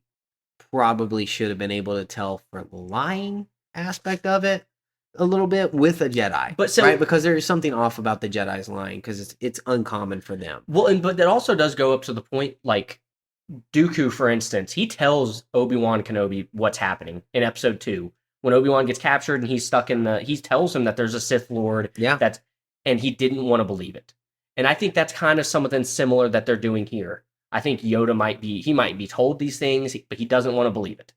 probably should have been able to tell for lying aspect of it a little bit with a Jedi, right? Because there is something off about the Jedi's lying because it's uncommon for them. Well, but that also does go up to the point, like Dooku, for instance, he tells Obi-Wan Kenobi what's happening in Episode 2. When Obi-Wan gets captured and he's stuck he tells him that there's a Sith Lord. Yeah. And he didn't want to believe it. And I think that's kind of something similar that they're doing here. I think Yoda might be told these things, but he doesn't want to believe it.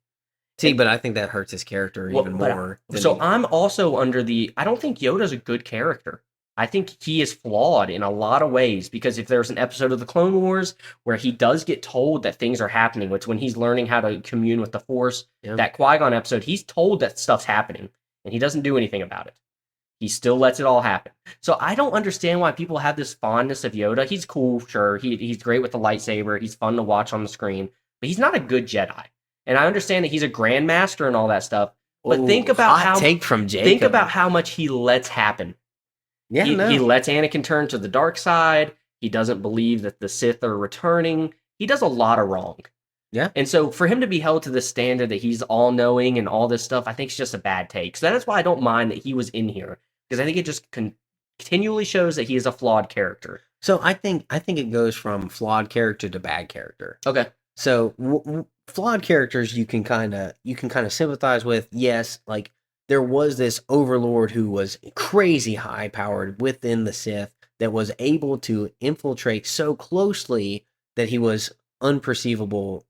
But I think that hurts his character even more. I'm also I don't think Yoda's a good character. I think he is flawed in a lot of ways, because if there's an episode of the Clone Wars where he does get told that things are happening, which when he's learning how to commune with the Force, that Qui-Gon episode, he's told that stuff's happening, and he doesn't do anything about it. He still lets it all happen. So I don't understand why people have this fondness of Yoda. He's cool, sure. He's great with the lightsaber. He's fun to watch on the screen, but he's not a good Jedi. And I understand that he's a grandmaster and all that stuff, but think Ooh, about hot take from think Jacob. about how much he lets happen. Yeah, He no. lets Anakin turn to the dark side. He doesn't believe that the Sith are returning. He does a lot of wrong. Yeah. And so for him to be held to the standard that he's all knowing and all this stuff, I think it's just a bad take. So that's why I don't mind that he was in here, because I think it just continually shows that he is a flawed character. So I think it goes from flawed character to bad character. Okay. So flawed characters you can kind of sympathize with. Yes, like there was this overlord who was crazy high powered within the Sith that was able to infiltrate so closely that he was imperceivable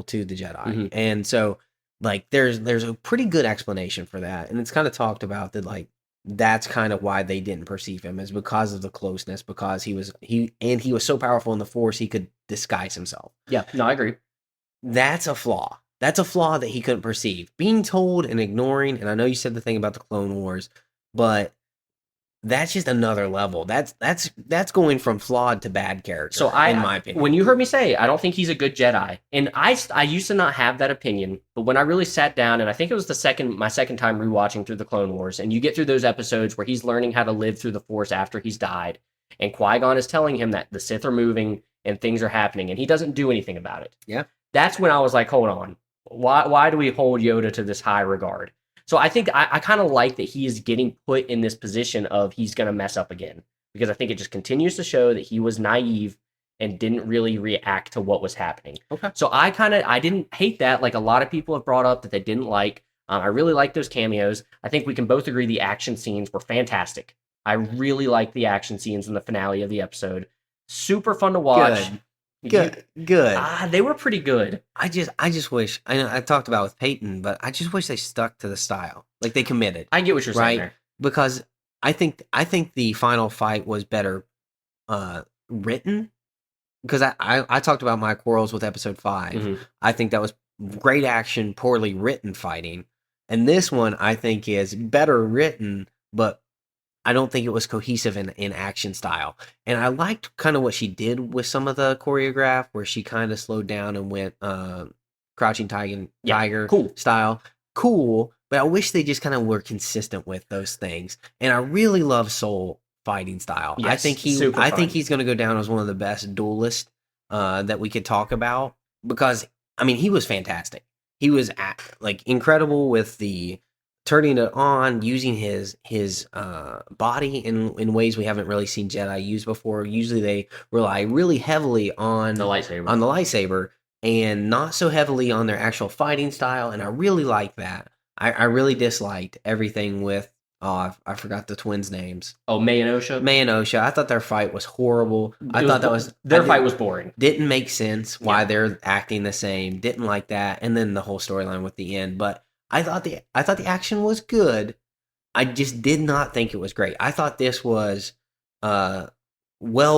to the Jedi. Mhm. And so like there's a pretty good explanation for that, and it's kind of talked about that like that's kind of why they didn't perceive him, is because of the closeness, because he was so powerful in the Force he could disguise himself. Yeah, no, I agree. That's a flaw. That's a flaw that he couldn't perceive. Being told and ignoring, and I know you said the thing about the Clone Wars, but that's just another level. That's going from flawed to bad character. So in my opinion, when you heard me say, I don't think he's a good Jedi, and I used to not have that opinion, but when I really sat down, and I think it was my second time rewatching through the Clone Wars, and you get through those episodes where he's learning how to live through the Force after he's died, and Qui-Gon is telling him that the Sith are moving and things are happening, and he doesn't do anything about it. Yeah. That's when I was like, hold on, why do we hold Yoda to this high regard? So I think I kind of like that he is getting put in this position of he's going to mess up again, because I think it just continues to show that he was naive and didn't really react to what was happening. Okay. So I didn't hate that, like a lot of people have brought up that they didn't like. I really like those cameos. I think we can both agree the action scenes were fantastic. I really liked the action scenes in the finale of the episode. Super fun to watch. Good. They were pretty good. I just wish I talked about with Peyton, but I just wish they stuck to the style, like they committed. I get what you're saying there. Because I think the final fight was better written. Because I talked about my quarrels with episode 5. Mm-hmm. I think that was great action, poorly written fighting, and this one I think is better written, but I don't think it was cohesive in action style. And I liked kind of what she did with some of the choreograph, where she kind of slowed down and went Crouching Tiger cool style. Cool, but I wish they just kind of were consistent with those things. And I really love Soul fighting style. Yes, I think he's going to go down as one of the best duelists that we could talk about, because I mean he was fantastic. He was like incredible with the turning it on, using his body in ways we haven't really seen Jedi use before. Usually they rely really heavily on the lightsaber, and not so heavily on their actual fighting style. And I really like that. I really disliked everything with I forgot the twins' names. Oh, May and Osha. I thought their fight was horrible. Their fight was boring. Didn't make sense why they're acting the same. Didn't like that, and then the whole storyline with the end. But I thought the action was good. I just did not think it was great. I thought this was well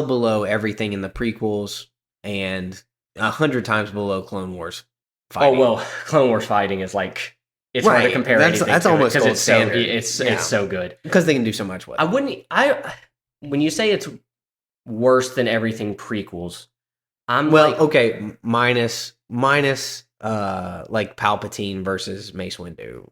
below everything in the prequels and 100 times below Clone Wars fighting. Oh well, Clone Wars fighting is like it's hard to compare. That's almost because standard. It's so good because they can do so much with it. When you say it's worse than everything prequels, okay, minus like Palpatine versus Mace Windu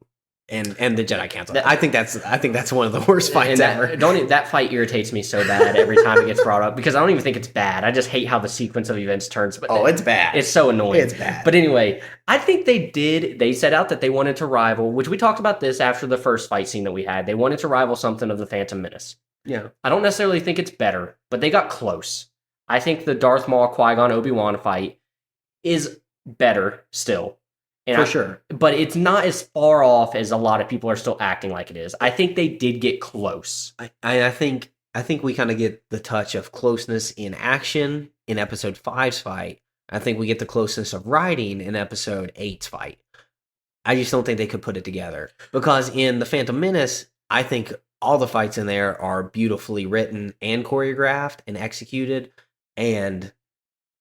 and the Jedi Council. I think that's one of the worst fights ever. That fight irritates me so bad every time it gets brought up, because I don't even think it's bad. I just hate how the sequence of events turns. But it's bad. It's so annoying. It's bad. But anyway, I think they set out that they wanted to rival, which we talked about this after the first fight scene that we had. They wanted to rival something of the Phantom Menace. Yeah. I don't necessarily think it's better, but they got close. I think the Darth Maul Qui-Gon Obi-Wan fight is better still. For sure. But it's not as far off as a lot of people are still acting like it is. I think they did get close. I think we kind of get the touch of closeness in action in episode 5's fight. I think we get the closeness of writing in episode 8's fight. I just don't think they could put it together. Because in the Phantom Menace, I think all the fights in there are beautifully written and choreographed and executed. And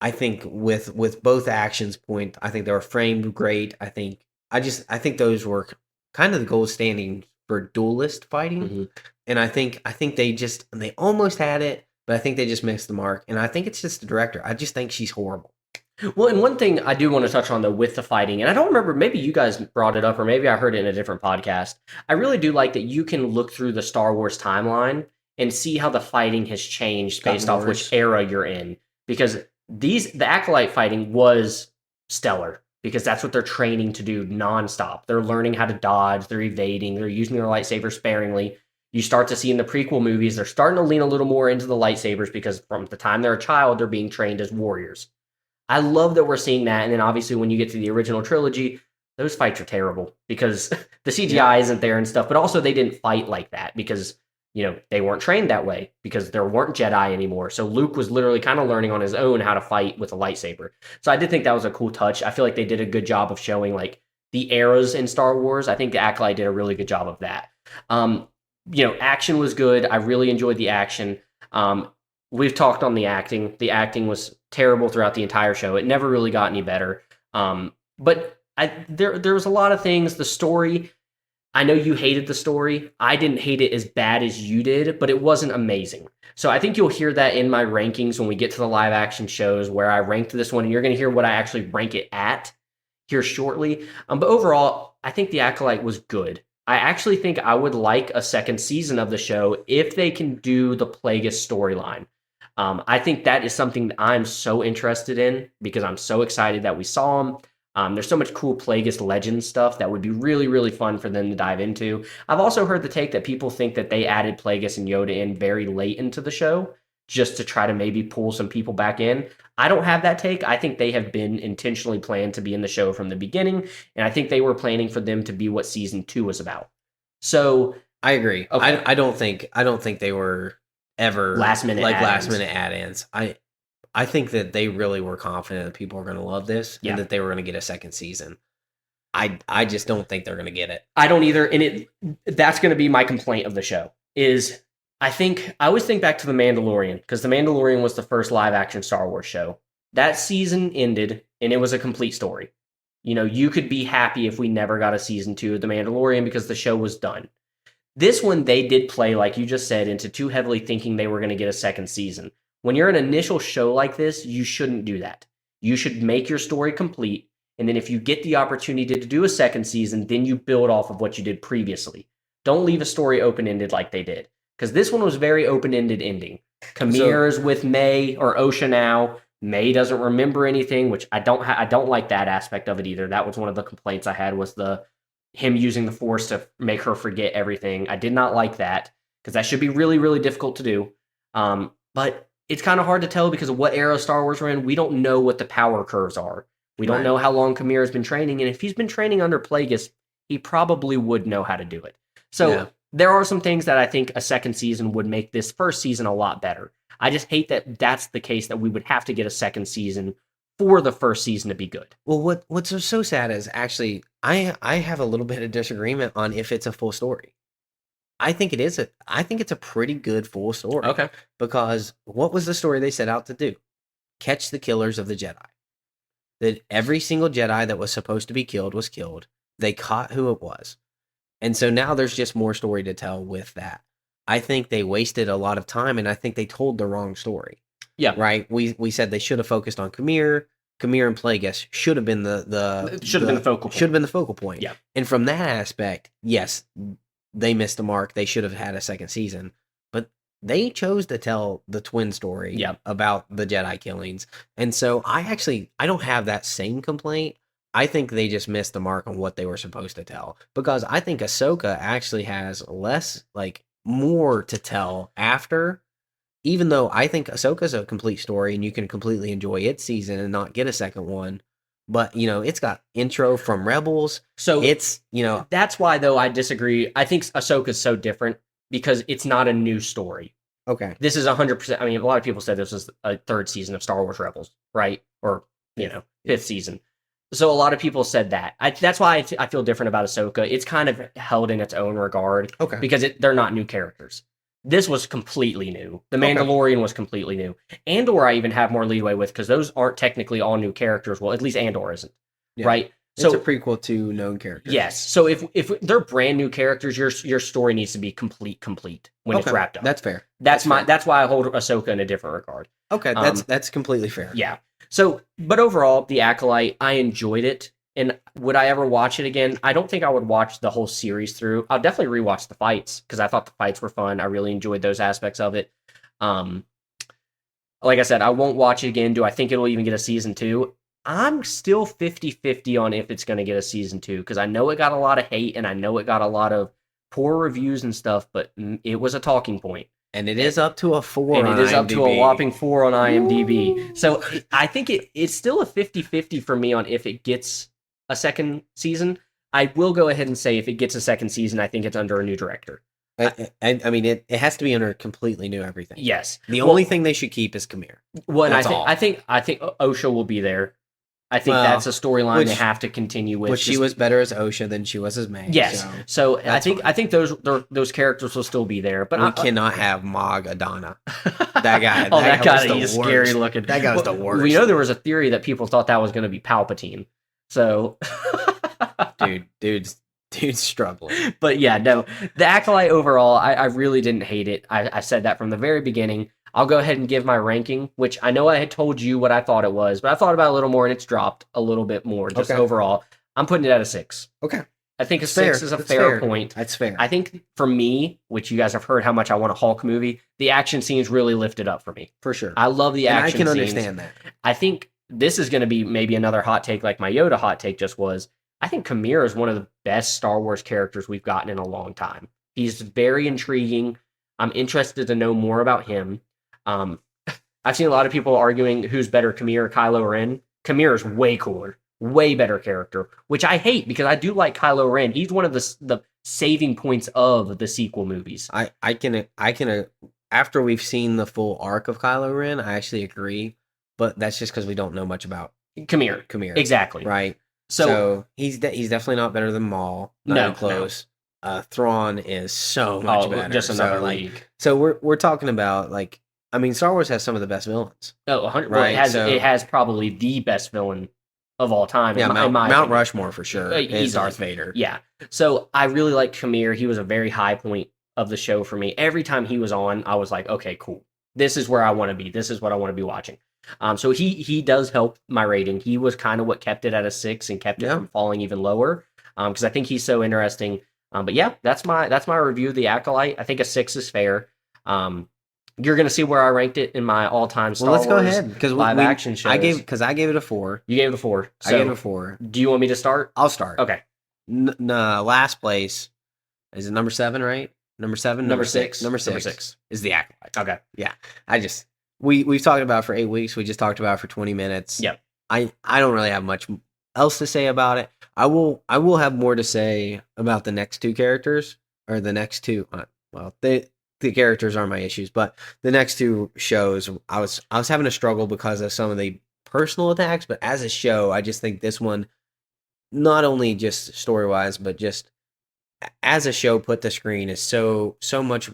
I think with both actions point, I think they were framed great. I think those were kind of the gold standing for duelist fighting. Mm-hmm. And I think they almost had it, but I think they just missed the mark. And I think it's just the director. I just think she's horrible. Well, and one thing I do want to touch on though with the fighting, and I don't remember, maybe you guys brought it up, or maybe I heard it in a different podcast. I really do like that you can look through the Star Wars timeline and see how the fighting has changed based off which era you're in. Because the Acolyte fighting was stellar because that's what they're training to do nonstop. They're learning how to dodge, they're evading, they're using their lightsaber sparingly. You start to see in the prequel movies, they're starting to lean a little more into the lightsabers because from the time they're a child, they're being trained as warriors. I love that we're seeing that. And then obviously when you get to the original trilogy, those fights are terrible because the CGI isn't there and stuff, but also they didn't fight like that because, they weren't trained that way because there weren't Jedi anymore. So Luke was literally kind of learning on his own how to fight with a lightsaber. So I did think that was a cool touch. I feel like they did a good job of showing like the eras in Star Wars. I think the Acolyte did a really good job of that. Action was good. I really enjoyed the action. We've talked on the acting. The acting was terrible throughout the entire show. It never really got any better. But there was a lot of things. The story, I know you hated the story. I didn't hate it as bad as you did, but it wasn't amazing. So I think you'll hear that in my rankings when we get to the live action shows where I ranked this one, and you're going to hear what I actually rank it at here shortly. But overall, I think The Acolyte was good. I actually think I would like a second season of the show if they can do the Plagueis storyline. I think that is something that I'm so interested in because I'm so excited that we saw him. There's so much cool Plagueis legend stuff that would be really, really fun for them to dive into. I've also heard the take that people think that they added Plagueis and Yoda in very late into the show just to try to maybe pull some people back in. I don't have that take. I think they have been intentionally planned to be in the show from the beginning, and I think they were planning for them to be what season 2 was about. So I agree. Okay. I don't think they were ever last minute add-ins. I think that they really were confident that people were going to love this and that they were going to get a second season. I just don't think they're going to get it. I don't either, and that's going to be my complaint of the show. Is I always think back to The Mandalorian because The Mandalorian was the first live action Star Wars show. That season ended and it was a complete story. You could be happy if we never got a season 2 of The Mandalorian because the show was done. This one, they did play, like you just said, into too heavily thinking they were going to get a second season. When you're an initial show like this, you shouldn't do that. You should make your story complete, and then if you get the opportunity to do a second season, then you build off of what you did previously. Don't leave a story open-ended like they did. Because this one was very open-ended ending. Kamir's with May or Osha now. May doesn't remember anything, which I don't like that aspect of it either. That was one of the complaints I had was him using the Force to make her forget everything. I did not like that because that should be really, really difficult to do. But it's kind of hard to tell because of what era of Star Wars we're in. We don't know what the power curves are. We don't know how long Kamir has been training. And if he's been training under Plagueis, he probably would know how to do it. So there are some things that I think a second season would make this first season a lot better. I just hate that that's the case, that we would have to get a second season for the first season to be good. Well, what's so sad is actually I have a little bit of disagreement on if it's a full story. I think it is. I think it's a pretty good full story. Okay. Because what was the story they set out to do? Catch the killers of the Jedi. That every single Jedi that was supposed to be killed was killed. They caught who it was. And so now there's just more story to tell with that. I think they wasted a lot of time, and I think they told the wrong story. Yeah. Right? We said they should have focused on Kamir. Kamir and Plagueis should have been the focal point. Should have been the focal point. Yeah. And from that aspect, yes, they missed the mark. They should have had a second season. But they chose to tell the twin story about the Jedi killings. And so I don't have that same complaint. I think they just missed the mark on what they were supposed to tell. Because I think Ahsoka actually has more to tell after. Even though I think Ahsoka's a complete story and you can completely enjoy its season and not get a second one. But, it's got intro from Rebels. So it's, that's why, though, I disagree. I think Ahsoka's so different because it's not a new story. Okay. This is 100%. I mean, a lot of people said this was a third season of Star Wars Rebels, right? Or, fifth season. So a lot of people said that. That's why I feel different about Ahsoka. It's kind of held in its own regard. Okay. Because they're not new characters. This was completely new. The Mandalorian was completely new. Andor I even have more leeway with because those aren't technically all new characters. Well, at least Andor isn't, right? It's a prequel to known characters. Yes. So if they're brand new characters, your story needs to be complete when it's wrapped up. That's fair. That's why I hold Ahsoka in a different regard. Okay, that's completely fair. Yeah. So, but overall, The Acolyte, I enjoyed it. And would I ever watch it again? I don't think I would watch the whole series through. I'll definitely rewatch the fights because I thought the fights were fun. I really enjoyed those aspects of it. Um, like I said, I won't watch it again. Do I think it'll even get a season 2? I'm still 50-50 on if it's going to get a season 2 because I know it got a lot of hate and I know it got a lot of poor reviews and stuff, but it was a talking point. And it is up to a 4 And on it is IMDb. up to a whopping 4 on IMDb. So I think it's still a 50-50 for me on if it gets a second season. I will go ahead and say if it gets a second season, I think it's under a new director. I mean, it has to be under completely new everything. Yes. The only thing they should keep is Kamir. Well, and That's I think Osha will be there. I think Well, that's a storyline which- they have to continue with. But she was better as Osha than she was as May. Yes. So I that's think fine. those characters will still be there. But we cannot have Mog Adana. That guy. Oh, that that guy guy was is the scary worst. looking. That guy was the worst. We know there was a theory that people thought that was going to be Palpatine. So, Dude's struggling. but yeah, no, the Acolyte overall, I really didn't hate it. I said that from the very beginning. I'll go ahead and give my ranking, which I know I had told you what I thought it was, but I thought about it a little more and it's dropped a little bit more just overall. I'm putting it at a 6. Okay. I think a That's 6 fair. is a That's fair fair. point. That's fair. I think for me, which you guys have heard how much I want a Hulk movie, the action scenes really lifted up for me. For sure. I love the And action I can scenes. understand that. I think this is going to be maybe another hot take like my Yoda hot take just was. I think Kamir is one of the best Star Wars characters we've gotten in a long time. He's very intriguing. I'm interested to know more about him. I've seen a lot of people arguing who's better, Kamir or Kylo Ren. Kamir is way cooler, way better character, which I hate because I do like Kylo Ren. He's one of the saving points of the sequel movies. I can after we've seen the full arc of Kylo Ren, I actually agree, but that's just because we don't know much about Kamir. Exactly. Right. So So he's definitely not better than Maul. Not No, even close. Thrawn is so much better. just another so, league. So we're talking about I mean, Star Wars has some of the best villains. Oh, 100. Right, Well, it has probably the best villain of all time. Yeah, in my Mount opinion. Rushmore for sure. Is Easily. Darth Vader. Yeah. So I really liked Kamir. He was a very high point of the show for me. Every time he was on, I was like, okay, cool. This is where I want to be. This is what I want to be watching. So he does help my rating. He was kind of what kept it at a 6 and kept it from falling even lower. Because I think he's so interesting. But yeah, that's my review of The Acolyte. I think a 6 is fair. You're gonna see where I ranked it in my all-time Star Well, let's Wars go ahead because live action shows. I gave it a 4. You gave it a 4. So I gave it a 4. do you want me to start? I'll start. Okay. Last place is it number 7, right? Number 7, Number 6. Number Number 6 6. is The Acolyte. Okay. We've talked about it for 8 weeks. We just talked about it for 20 minutes. Yep. I don't really have much else to say about it. I will have more to say about the next two characters or the next two. The characters are my issues, but the next two shows, I was having a struggle because of some of the personal attacks. But as a show, I just think this one, not only just story wise, but just as a show put to screen, is so much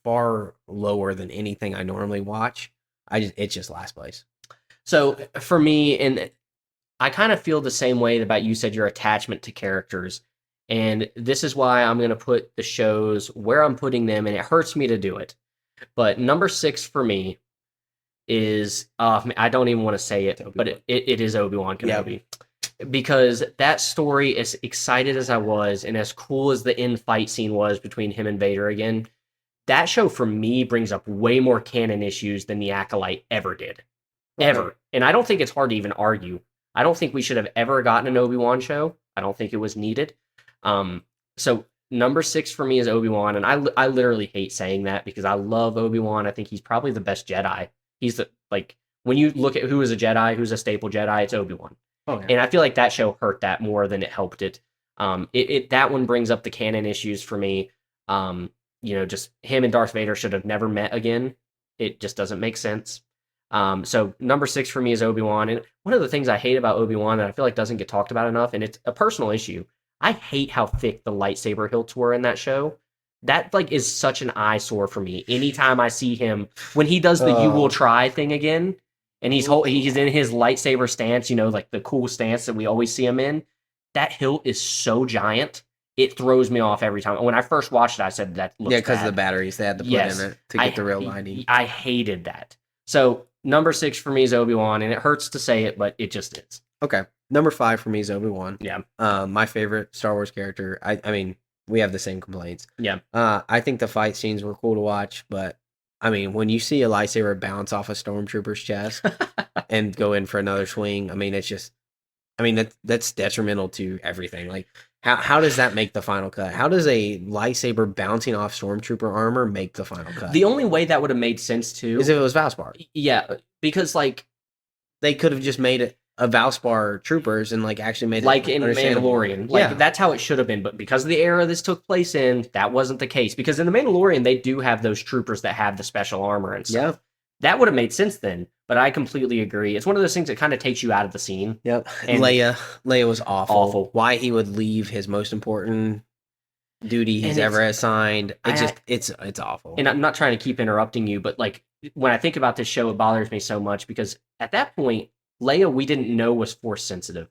far lower than anything I normally watch. It's just last place. So for me, and I kind of feel the same way about you said your attachment to characters. And this is why I'm going to put the shows where I'm putting them, and it hurts me to do it. But number 6 for me is, I don't even want to say it, but it is Obi-Wan Kenobi. Yeah. Because that story, as excited as I was, and as cool as the end fight scene was between him and Vader again, that show for me brings up way more canon issues than The Acolyte ever did. Okay. Ever. And I don't think it's hard to even argue. I don't think we should have ever gotten an Obi-Wan show. I don't think it was needed. So number 6 for me is Obi-Wan, and I literally hate saying that because I love Obi-Wan. I think he's probably the best Jedi. He's when you look at who is a Jedi, who's a staple Jedi, it's Obi-Wan. Oh, yeah. And I feel like that show hurt that more than it helped it. That one brings up the canon issues for me. Just him and Darth Vader should have never met again. It just doesn't make sense. So number 6 for me is Obi-Wan. And one of the things I hate about Obi-Wan that I feel like doesn't get talked about enough, and it's a personal issue, I hate how thick the lightsaber hilts were in that show. That is such an eyesore for me. Anytime I see him, when he does the "you will try" thing again, and he's in his lightsaber stance, the cool stance that we always see him in, that hilt is so giant. It throws me off every time. When I first watched it, I said that looks bad. Yeah, because of the batteries they had to put in it to get the real lighting. I hated that. So number 6 for me is Obi-Wan, and it hurts to say it, but it just is. Okay. Number 5 for me is Obi-Wan. Yeah. My favorite Star Wars character. I mean, we have the same complaints. Yeah. I think the fight scenes were cool to watch, but I mean, when you see a lightsaber bounce off a stormtrooper's chest and go in for another swing, I mean, it's just, I mean, that's detrimental to everything. Like, how does that make the final cut? How does a lightsaber bouncing off stormtrooper armor make the final cut? The only way that would have made sense too is if it was Valspar. Yeah, because like they could have just made it a Valspar troopers and like actually made it like in Mandalorian. Like that's how it should have been, but because of the era this took place in, that wasn't the case. Because in the Mandalorian, they do have those troopers that have the special armor and stuff. Yeah. That would have made sense then, but I completely agree. It's one of those things that kind of takes you out of the scene. Yep. And Leia was awful. Why he would leave his most important duty he's ever assigned. It's awful. And I'm not trying to keep interrupting you, but like when I think about this show, it bothers me so much because at that point, Leia, we didn't know was force sensitive,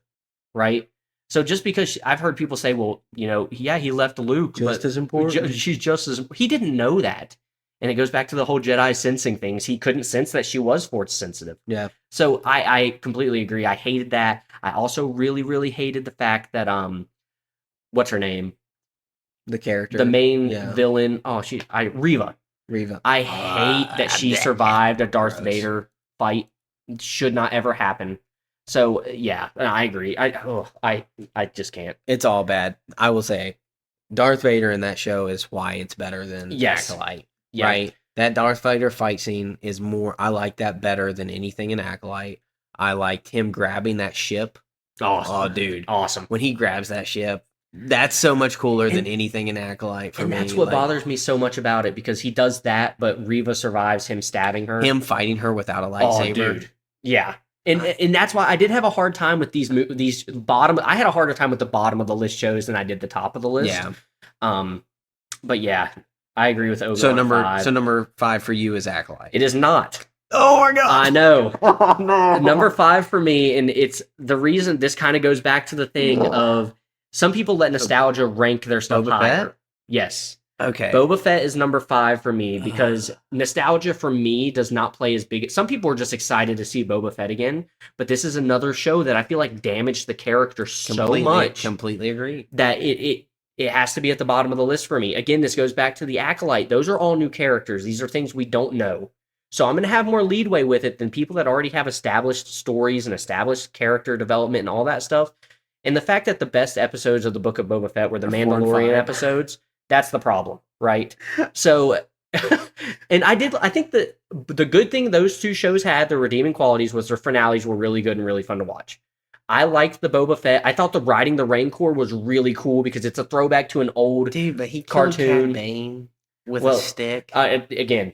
right? So just because I've heard people say, well, you know, yeah, he left Luke, just but as important. She's just as he didn't know that. And it goes back to the whole Jedi sensing things. He couldn't sense that she was force sensitive. Yeah. So I completely agree. I hated that. I also really, really hated the fact that what's her name? The character. The main villain. Oh, Reva. I hate that she survived a Darth Vader fight. It should not ever happen. So yeah, I agree. I just can't. It's all bad. I will say Darth Vader in that show is why it's better than Acolyte. Yeah. Right? That Darth Vader fight scene is more, I like that better than anything in Acolyte. I liked him grabbing that ship. Oh, dude. Awesome. When he grabs that ship, that's so much cooler than anything in Acolyte for me. And that's what bothers me so much about it, because he does that, but Reva survives him stabbing her. Him fighting her without a lightsaber. Oh, dude. Yeah. And that's why I did have a hard time with these bottom. I had a harder time with the bottom of the list shows than I did the top of the list. Yeah. But yeah, I agree with Obi-Wan. So number 5 for you is Acolyte. It is not. Oh my god! I know. Oh no. Number 5 for me, and it's the reason this kind of goes back to the thing of some people let nostalgia rank their stuff higher. Fett? Yes. Okay. Boba Fett is number 5 for me because nostalgia for me does not play as big. Some people are just excited to see Boba Fett again, but this is another show that I feel like damaged the character so much. Completely agree. That it has to be at the bottom of the list for me. Again, this goes back to the Acolyte. Those are all new characters. These are things we don't know. So I'm going to have more leadway with it than people that already have established stories and established character development and all that stuff. And the fact that the best episodes of the Book of Boba Fett were the Mandalorian episodes, that's the problem, right? So, and I think that the good thing those two shows had, their redeeming qualities, was their finales were really good and really fun to watch. I liked the Boba Fett. I thought the Riding the Rancor was really cool because it's a throwback to an old but he cartoon. Cat Bane with a stick. Again,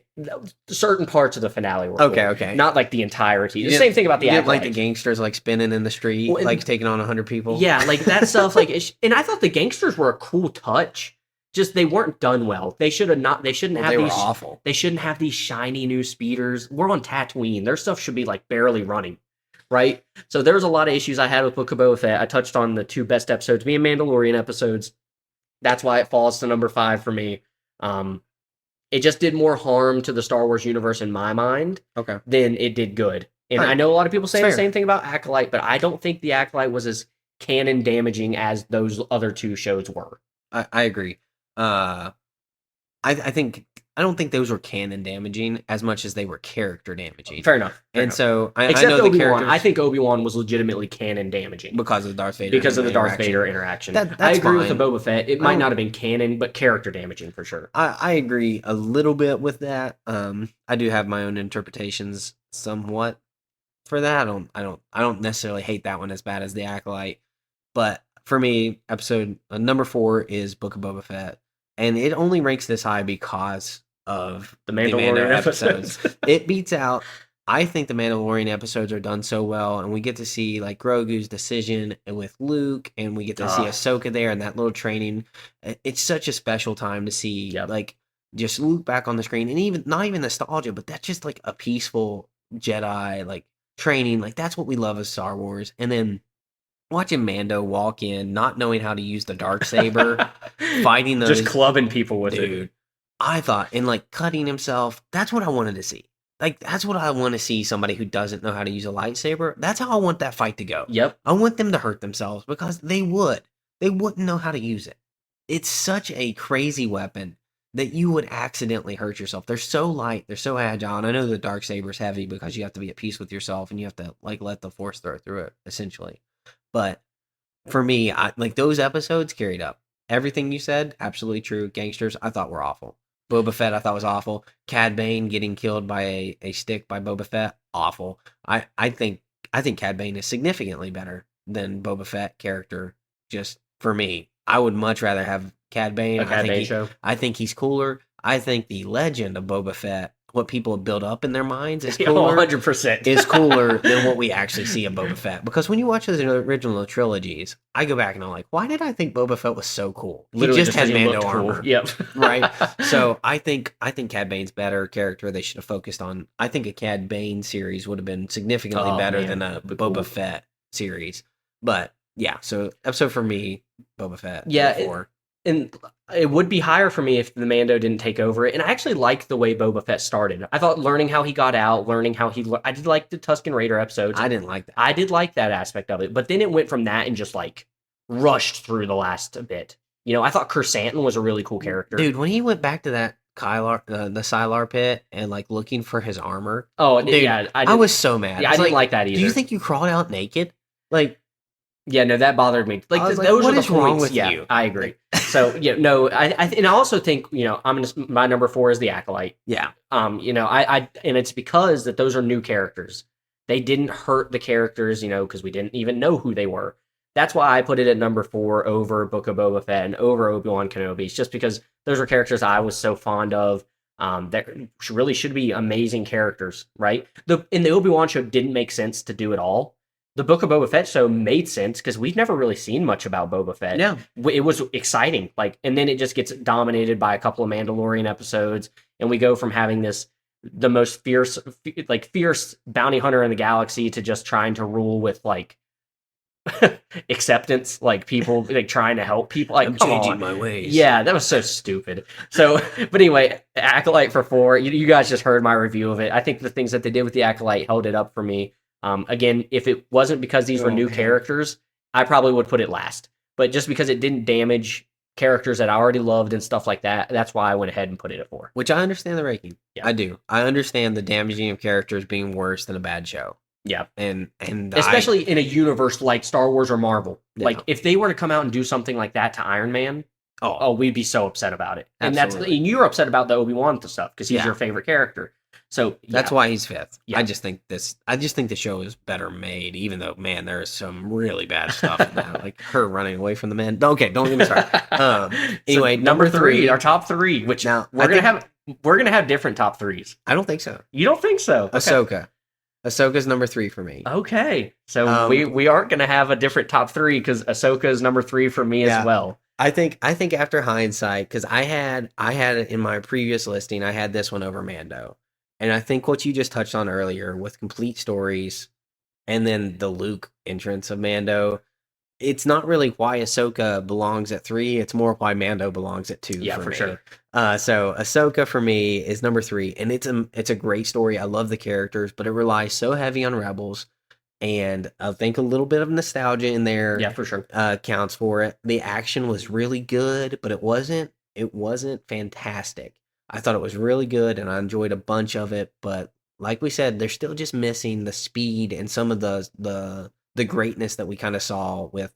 certain parts of the finale were okay. Not like the entirety. The same thing about the Acolyte. Like the gangsters like spinning in the street, like taking on 100 people. Yeah, like that stuff. And I thought the gangsters were a cool touch. Just they weren't done well. They should have not. They shouldn't have these. They were awful. They shouldn't have these shiny new speeders. We're on Tatooine. Their stuff should be like barely running, right? So there's a lot of issues I had with Book of Boba Fett. I touched on the 2 best episodes, me and Mandalorian episodes. That's why it falls to number 5 for me. It just did more harm to the Star Wars universe in my mind than it did good. And I know a lot of people say the same thing about Acolyte, but I don't think the Acolyte was as canon damaging as those other 2 shows were. I agree. I don't think those were canon damaging as much as they were character damaging. Fair enough. So I know Obi-Wan, the characters. I think Obi-Wan was legitimately canon damaging because of Darth Vader. Because of the Darth Vader interaction. I agree with the Boba Fett. It might not have been canon, but character damaging for sure. I agree a little bit with that. I do have my own interpretations somewhat for that. I don't necessarily hate that one as bad as the Acolyte, but for me, episode number 4 is Book of Boba Fett. And it only ranks this high because of the Mandalorian episodes. It beats out. I think the Mandalorian episodes are done so well, and we get to see like Grogu's decision with Luke, and we get to see Ahsoka there and that little training. It's such a special time to see like just Luke back on the screen, and even not even nostalgia, but that's just like a peaceful Jedi like training. Like that's what we love as Star Wars, and then watching Mando walk in, not knowing how to use the Darksaber, fighting those... Just clubbing people with it. I thought, and like cutting himself, that's what I wanted to see. like that's what I want to see, somebody who doesn't know how to use a lightsaber. That's how I want that fight to go. Yep. I want them to hurt themselves because they wouldn't know how to use it. It's such a crazy weapon that you would accidentally hurt yourself. They're so light, they're so agile, and I know the dark saber's heavy because you have to be at peace with yourself and you have to like let the force throw through it essentially. But for me, I like those episodes carried up. Everything you said, absolutely true. Gangsters, I thought were awful. Boba Fett, I thought was awful. Cad Bane getting killed by a stick by Boba Fett, awful. I think Cad Bane is significantly better than Boba Fett character. Just for me, I would much rather have Cad Bane. A Cad Bane show. I think he's cooler. I think the legend of Boba Fett, what people have built up in their minds, is cooler. 100% is cooler than what we actually see of Boba Fett. Because when you watch those original trilogies, I go back and I'm like, why did I think Boba Fett was so cool? Literally he just had Mando cool. armor. Yep. Right? So I think Cad Bane's better character. They should have focused on. I think a Cad Bane series would have been significantly better than a Boba Fett series. But yeah, so episode for me, Boba Fett. Yeah, and it would be higher for me if the Mando didn't take over it. And I actually liked the way Boba Fett started. I thought learning how he got out, learning how I did like the Tusken Raider episodes. I didn't like that. I did like that aspect of it. But then it went from that and just like rushed through the last bit. You know, I thought Chrysanthemum was a really cool character. Dude, when he went back to that Kylar, the Sylar pit and like looking for his armor. Oh, dude, yeah. I was so mad. Yeah, I didn't like that either. Do you think you crawled out naked? Like, yeah, no, that bothered me. Like, those are the points. Wrong with yeah, you? I agree. So, yeah, no, and I also think, you know, my number 4 is the Acolyte. Yeah. You know, and it's because that those are new characters. They didn't hurt the characters, you know, because we didn't even know who they were. That's why I put it at number 4 over Book of Boba Fett and over Obi-Wan Kenobi. It's just because those are characters I was so fond of. That really should be amazing characters, right? In the Obi-Wan show didn't make sense to do it all. The Book of Boba Fett show made sense because we've never really seen much about Boba Fett. Yeah. It was exciting. Like, and then it just gets dominated by a couple of Mandalorian episodes, and we go from having the most fierce bounty hunter in the galaxy to just trying to rule with like acceptance, like people like trying to help people. Like, I'm come changing on. my ways. Yeah, that was so stupid. So, but anyway, Acolyte for 4. You guys just heard my review of it. I think the things that they did with the Acolyte held it up for me. Again, if it wasn't because these were new characters, I probably would put it last. But just because it didn't damage characters that I already loved and stuff like that, that's why I went ahead and put it at 4. Which I understand the ranking. Yeah. I do. I understand the damaging of characters being worse than a bad show. Yeah. And especially in a universe like Star Wars or Marvel. Yeah. Like, if they were to come out and do something like that to Iron Man, we'd be so upset about it. Absolutely. And you're upset about the Obi-Wan stuff because he's your favorite character. So that's why he's 5th. Yeah. I just think the show is better made, even though, man, there is some really bad stuff in that. Like her running away from the men. Okay, don't get me started. Anyway, so number 3, our top 3, which now we're gonna have different top 3s. I don't think so. You don't think so? Okay. Ahsoka's number 3 for me. Okay, so we aren't gonna have a different top 3 because Ahsoka is number 3 for me as well. I think after hindsight, because I had it in my previous listing, I had this one over Mando. And I think what you just touched on earlier with complete stories and then the Luke entrance of Mando, it's not really why Ahsoka belongs at 3. It's more why Mando belongs at 2. Yeah, for sure. So Ahsoka for me is number 3. And it's a great story. I love the characters, but it relies so heavy on Rebels. And I think a little bit of nostalgia in there. Yeah, for sure. Counts for it. The action was really good, but it wasn't fantastic. I thought it was really good, and I enjoyed a bunch of it. But like we said, they're still just missing the speed and some of the greatness that we kind of saw with,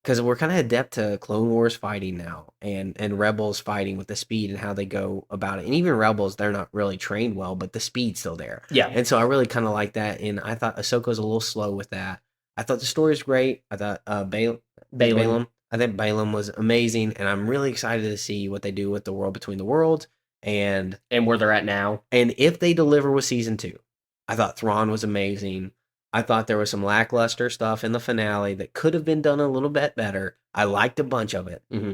because we're kind of adept to Clone Wars fighting now, and Rebels fighting with the speed and how they go about it. And even Rebels, they're not really trained well, but the speed's still there. Yeah. And so I really kind of like that. And I thought Ahsoka was a little slow with that. I thought the story was great. I thought Balaam. I think Balaam was amazing, and I'm really excited to see what they do with the World Between the Worlds. And where they're at now. And if they deliver with season 2, I thought Thrawn was amazing. I thought there was some lackluster stuff in the finale that could have been done a little bit better. I liked a bunch of it. Mm-hmm.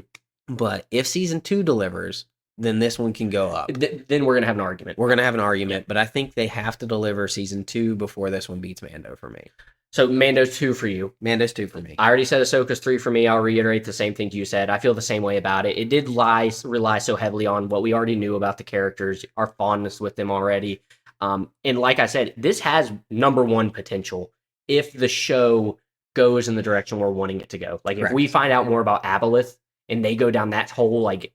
But if season 2 delivers, then this one can go up. Then we're going to have an argument. We're going to have an argument, but I think they have to deliver season 2 before this one beats Mando for me. So Mando's 2 for you. Mando's 2 for me. I already said Ahsoka's 3 for me. I'll reiterate the same thing you said. I feel the same way about it. It did rely so heavily on what we already knew about the characters, our fondness with them already. And like I said, this has number one potential if the show goes in the direction we're wanting it to go. Like if we find out more about Aboleth and they go down that whole like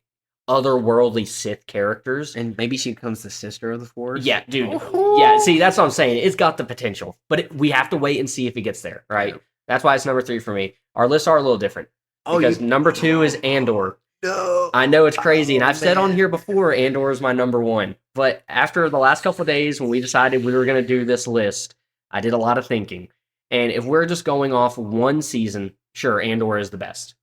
otherworldly Sith characters, and maybe she becomes the sister of the Force. Yeah, dude. Yeah, see, that's what I'm saying. It's got the potential, but we have to wait and see if it gets there, right? Yeah. That's why it's number 3 for me. Our lists are a little different because number 2 is Andor. No, I know it's crazy, and I've said on here before, Andor is my number 1. But after the last couple of days, when we decided we were going to do this list, I did a lot of thinking. And if we're just going off one season, sure, Andor is the best.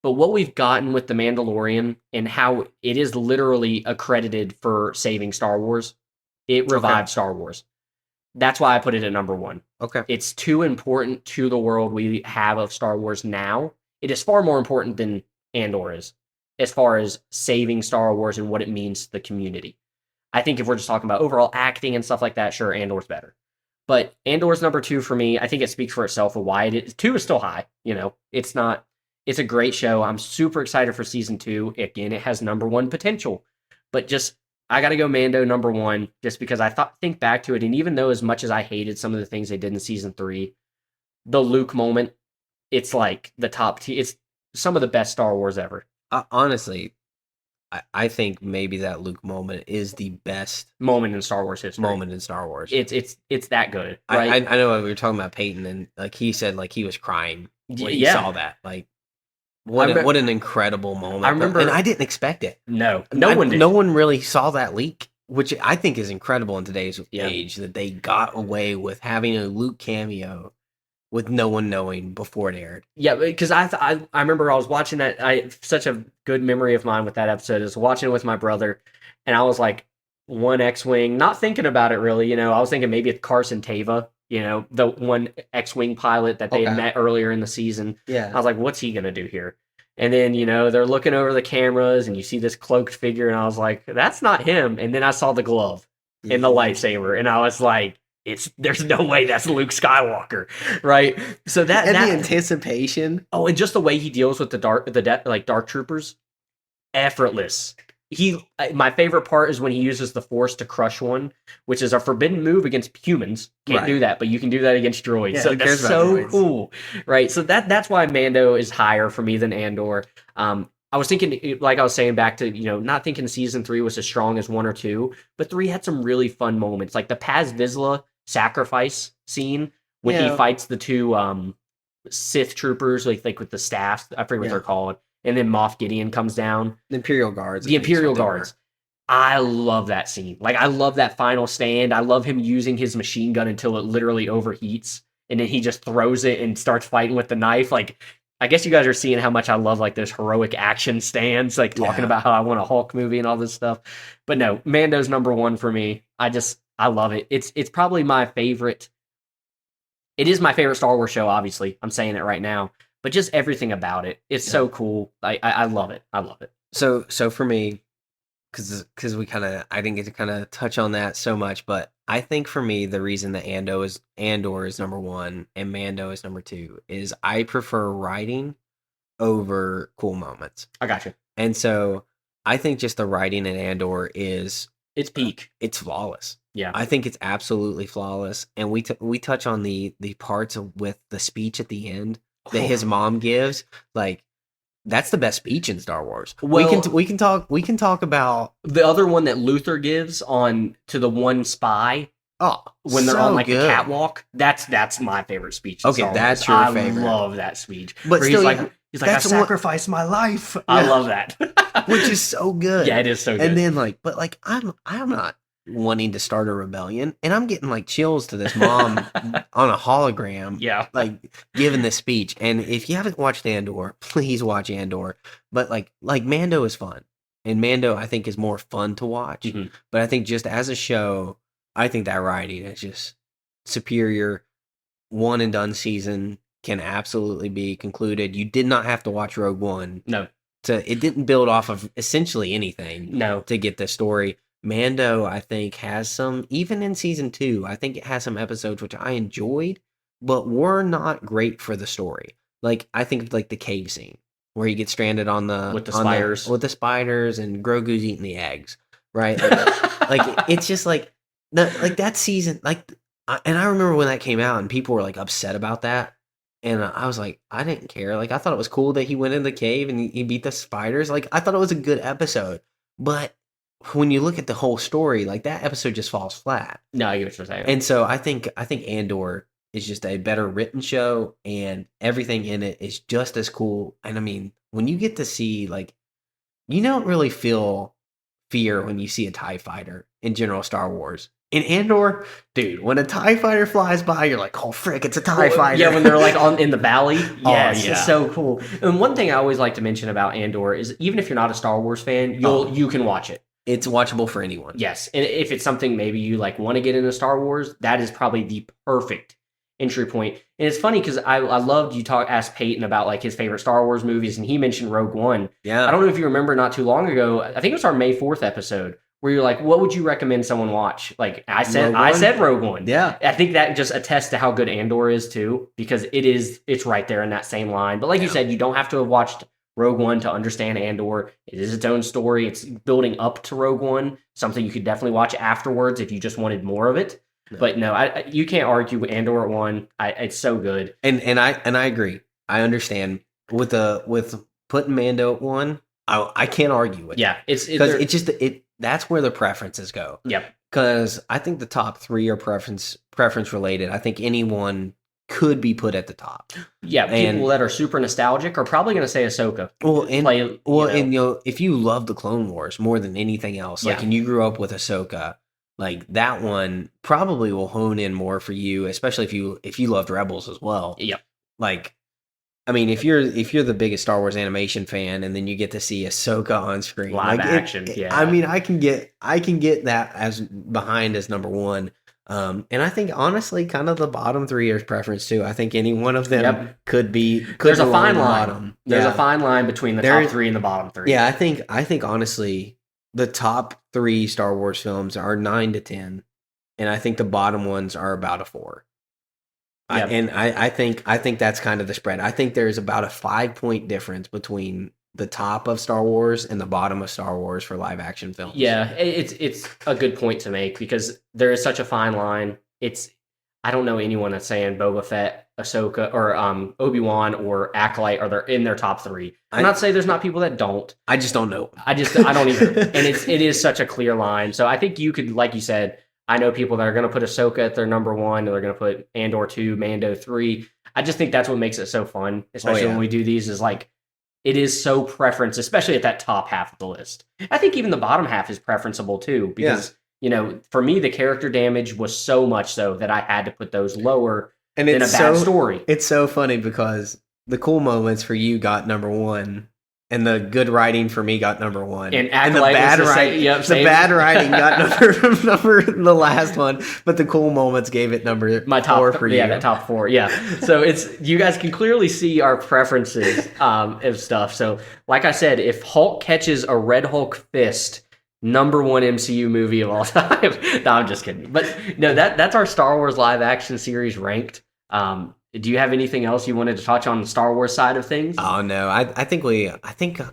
But what we've gotten with The Mandalorian and how it is literally accredited for saving Star Wars, it revived Star Wars. That's why I put it at number 1. Okay. It's too important to the world we have of Star Wars now. It is far more important than Andor is, as far as saving Star Wars and what it means to the community. I think if we're just talking about overall acting and stuff like that, sure, Andor's better. But Andor's number 2 for me. I think it speaks for itself of why it is. 2 is still high. It's not. It's a great show. I'm super excited for season 2. Again, it has number 1 potential. But just, I got to go Mando number 1 just because think back to it. And even though as much as I hated some of the things they did in season 3, the Luke moment, it's like the top tier. It's some of the best Star Wars ever. Honestly, I think maybe that Luke moment is the best moment in Star Wars history. It's that good. Right? I know we were talking about Peyton, and like he said, like he was crying when he saw that. Like, what an incredible moment! I remember, and I didn't expect it. No one did. No one really saw that leak, which I think is incredible in today's age that they got away with having a Luke cameo with no one knowing before it aired. Yeah, because I remember I was watching that. Such a good memory of mine with that episode is watching it with my brother, and I was like, one X-wing, not thinking about it really. I was thinking maybe it's Carson Teva. The one X-wing pilot that they had met earlier in the season. Yeah. I was like, what's he going to do here? And then, they're looking over the cameras and you see this cloaked figure and I was like, that's not him. And then I saw the glove and the lightsaber and I was like, there's no way that's Luke Skywalker, right? So that the anticipation. Oh, and just the way he deals with the dark troopers, effortless. My favorite part is when he uses the Force to crush one, which is a forbidden move against humans. Can't do that, but you can do that against droids. So that's so cool, right? So that's why Mando is higher for me than Andor. I was thinking, like I was saying, back to not thinking season 3 was as strong as 1 or 2, but 3 had some really fun moments, like the Paz Vizsla sacrifice scene when he fights the 2 Sith troopers, like with the staffs. I forget what they're called. And then Moff Gideon comes down. The Imperial Guards. The Imperial Guards. I love that scene. Like, I love that final stand. I love him using his machine gun until it literally overheats. And then he just throws it and starts fighting with the knife. Like, I guess you guys are seeing how much I love, like, those heroic action stands. Like, talking about how I want a Hulk movie and all this stuff. But no, Mando's number 1 for me. I love it. It's probably my favorite. It is my favorite Star Wars show, obviously. I'm saying it right now. But just everything about it, it's so cool. I love it. I love it. So for me, because I didn't get to kind of touch on that so much, but I think for me the reason that Andor is number 1 and Mando is number 2 is I prefer writing over cool moments. I gotcha. And so I think just the writing in Andor it's peak. It's flawless. Yeah, I think it's absolutely flawless. And we touch on the parts with the speech at the end that his mom gives, like that's the best speech in Star Wars. Well, we can talk about the other one that Luther gives on to the one spy. Oh, when they're on like the catwalk, that's my favorite speech. Okay, that's your favorite. I love that speech. But still, he's like I sacrificed my life. I love that, which is so good. Yeah, it is so good. And then I'm not wanting to start a rebellion, and I'm getting like chills to this mom on a hologram, like giving this speech. And if you haven't watched Andor, please watch Andor. But like Mando is fun, and Mando I think is more fun to watch. Mm-hmm. But I think just as a show, I think that writing is just superior. One and done season can absolutely be concluded. You did not have to watch Rogue One. No, it didn't build off of essentially anything. No, to get this story. Mando, I think, has some, even in season 2, I think it has some episodes which I enjoyed, but were not great for the story. Like, I think of like the cave scene where he gets stranded with the spiders and Grogu's eating the eggs, right? Like it's just like like that season, and I remember when that came out and people were like upset about that. And I was like, I didn't care. Like, I thought it was cool that he went in the cave and he beat the spiders. Like, I thought it was a good episode. But when you look at the whole story, like that episode just falls flat. No, I get what you're saying. And so I think Andor is just a better written show, and everything in it is just as cool. And I mean, when you get to see, like, you don't really feel fear when you see a TIE fighter in general Star Wars. In Andor, dude, when a TIE fighter flies by, you're like, oh, frick, it's a TIE fighter. Yeah, when they're like in the valley. Yes, yeah. It's so cool. And one thing I always like to mention about Andor is even if you're not a Star Wars fan, you can watch it. It's watchable for anyone. Yes. And if it's something maybe you like want to get into Star Wars, that is probably the perfect entry point. And it's funny because I loved you asked Peyton about like his favorite Star Wars movies, and he mentioned Rogue One. Yeah. I don't know if you remember not too long ago, I think it was our May 4th episode, where you're like, what would you recommend someone watch? Like I said Rogue One. Yeah. I think that just attests to how good Andor is too, because it's right there in that same line. But like you said, you don't have to have watched Rogue One to understand Andor. It is its own story. It's building up to Rogue One, something you could definitely watch afterwards if you just wanted more of it. No. But no, you can't argue with Andor at 1. It's so good. And I agree. I understand with putting Mando at 1. I can't argue with. Yeah, because it's just that's where the preferences go. Yep. Because I think the top 3 are preference related. I think anyone could be put at the top. Yeah, people that are super nostalgic are probably going to say Ahsoka. Well, and if you love the Clone Wars more than anything else, like, and you grew up with Ahsoka, like that one probably will hone in more for you, especially if you loved Rebels as well. Yep. Like, I mean, if you're the biggest Star Wars animation fan, and then you get to see Ahsoka on screen, live action, yeah. I mean, I can get that as behind as number 1. And I think honestly, kind of the bottom 3 is preference too. I think any one of them could be. There's a fine line. There's a fine line between the top 3 and the bottom 3. Yeah, I think honestly, the top 3 Star Wars films are 9 to 10, and I think the bottom ones are about a 4. Yep. I think that's kind of the spread. I think there's about a 5-point difference between the top of Star Wars and the bottom of Star Wars for live action films. Yeah, it's a good point to make, because there is such a fine line. I don't know anyone that's saying Boba Fett, Ahsoka, or Obi-Wan or Acolyte are in their top 3. I'm not saying there's not people that don't. I just don't know. I don't either. And it is such a clear line. So I think you could, like you said, I know people that are going to put Ahsoka at their number 1, and they're going to put Andor 2, Mando 3. I just think that's what makes it so fun, especially when we do these, is like, it is so preference, especially at that top half of the list. I think even the bottom half is preferenceable too, because, for me, the character damage was so much so that I had to put those lower than a bad story. It's so funny because the cool moments for you got number 1, and the good writing for me got number 1. And the bad writing, bad writing got number the last one, but the cool moments gave it my top 4 for you. Yeah, that top 4. Yeah. So you guys can clearly see our preferences of stuff. So like I said, if Hulk catches a Red Hulk fist, number 1 MCU movie of all time. No, I'm just kidding. But no, that's our Star Wars live action series ranked. Do you have anything else you wanted to touch on the Star Wars side of things? Oh no, I think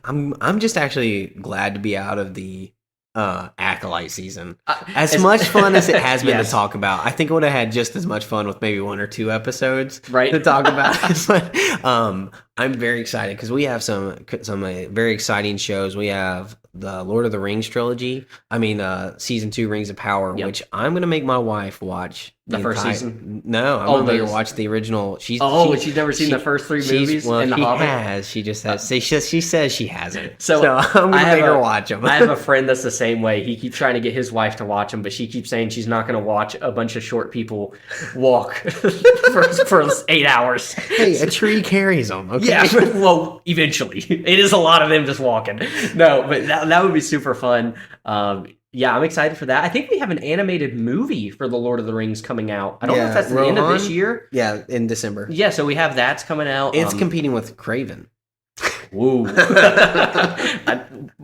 I'm just actually glad to be out of the Acolyte season. As much fun as it has been to talk about, I think I would have had just as much fun with maybe 1 or 2 episodes to talk about. But I'm very excited because we have some very exciting shows. We have the Lord of the Rings trilogy. I mean, season 2, Rings of Power, which I'm going to make my wife watch. The first season? No, I'm going to make her watch the original. She's never seen the first 3 movies? Well, in the she Hobbit? has. She just has. She says she hasn't. So I'm going to make her watch them. I have a friend that's the same way. He keeps trying to get his wife to watch them, but she keeps saying she's not going to watch a bunch of short people walk for 8 hours. Hey, a tree carries them, okay? Yeah, well, eventually. It is a lot of them just walking. No, but that would be super fun. Yeah, I'm excited for that. I think we have an animated movie for The Lord of the Rings coming out. I don't know if that's the end of this year. Yeah, in December. Yeah, so we have that's coming out. It's competing with Craven. Woo.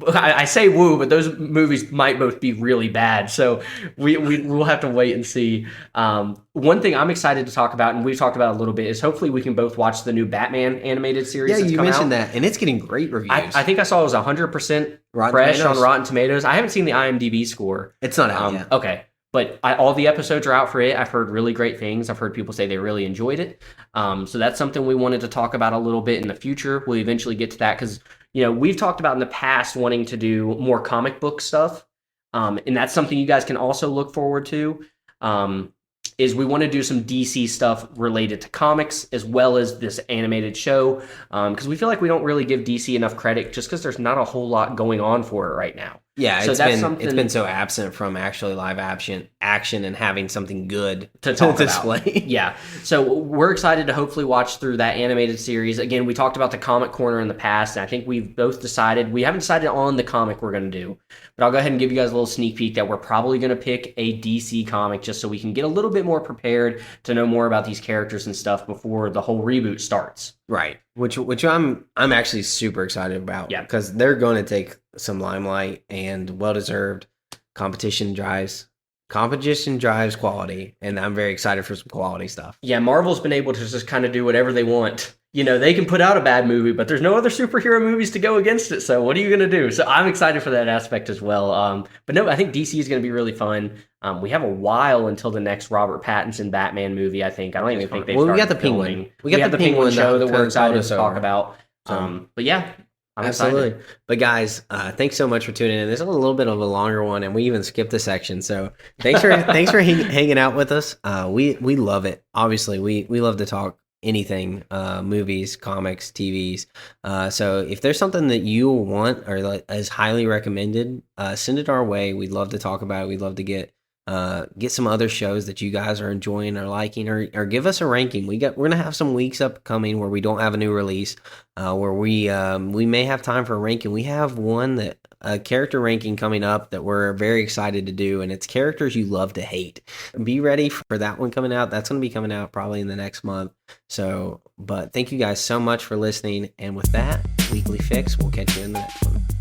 I say woo, but those movies might both be really bad. So we'll have to wait and see. One thing I'm excited to talk about, and we've talked about a little bit, is hopefully we can both watch the new Batman animated series. Yeah, you mentioned that, and it's getting great reviews. I think I saw it was 100% fresh on Rotten Tomatoes. I haven't seen the IMDb score. It's not out yet. Okay. But all the episodes are out for it. I've heard really great things. I've heard people say they really enjoyed it. So that's something we wanted to talk about a little bit in the future. We'll eventually get to that because, we've talked about in the past wanting to do more comic book stuff. And that's something you guys can also look forward to. Is we want to do some DC stuff related to comics as well as this animated show, because we feel like we don't really give DC enough credit just because there's not a whole lot going on for it right now. Yeah, so it's been so absent from actually live action and having something good to talk display. About. Yeah, so we're excited to hopefully watch through that animated series. Again, we talked about the comic corner in the past, and I think we've both decided we haven't decided on the comic we're going to do, but I'll go ahead and give you guys a little sneak peek that we're probably going to pick a DC comic just so we can get a little bit more prepared to know more about these characters and stuff before the whole reboot starts. Right, which I'm actually super excited about. Yeah, because they're going to take some limelight and well deserved. Competition drives quality, and I'm very excited for some quality stuff. Yeah, Marvel's been able to just kind of do whatever they want. They can put out a bad movie, but there's no other superhero movies to go against it. So what are you going to do? So I'm excited for that aspect as well. But no, I think DC is going to be really fun. We have a while until the next Robert Pattinson Batman movie, I think. I don't even think they've started we got the filming. Penguin. We got the Penguin show that we're excited to talk about. So, but yeah, I'm absolutely excited. But guys, thanks so much for tuning in. This is a little bit of a longer one, and we even skipped a section. So thanks for hanging out with us. We love it. Obviously, we love to talk anything, movies, comics, TVs. So if there's something that you want or is highly recommended, send it our way. We'd love to talk about it. We'd love to get some other shows that you guys are enjoying or liking, or give us a ranking. We're gonna have some weeks upcoming where we don't have a new release, where we may have time for a ranking. We have a character ranking coming up that we're very excited to do, and it's characters you love to hate. Be ready for that one coming out. That's gonna be coming out probably in the next month. So, but thank you guys so much for listening, and with that, Weekly Fix, we'll catch you in the next one.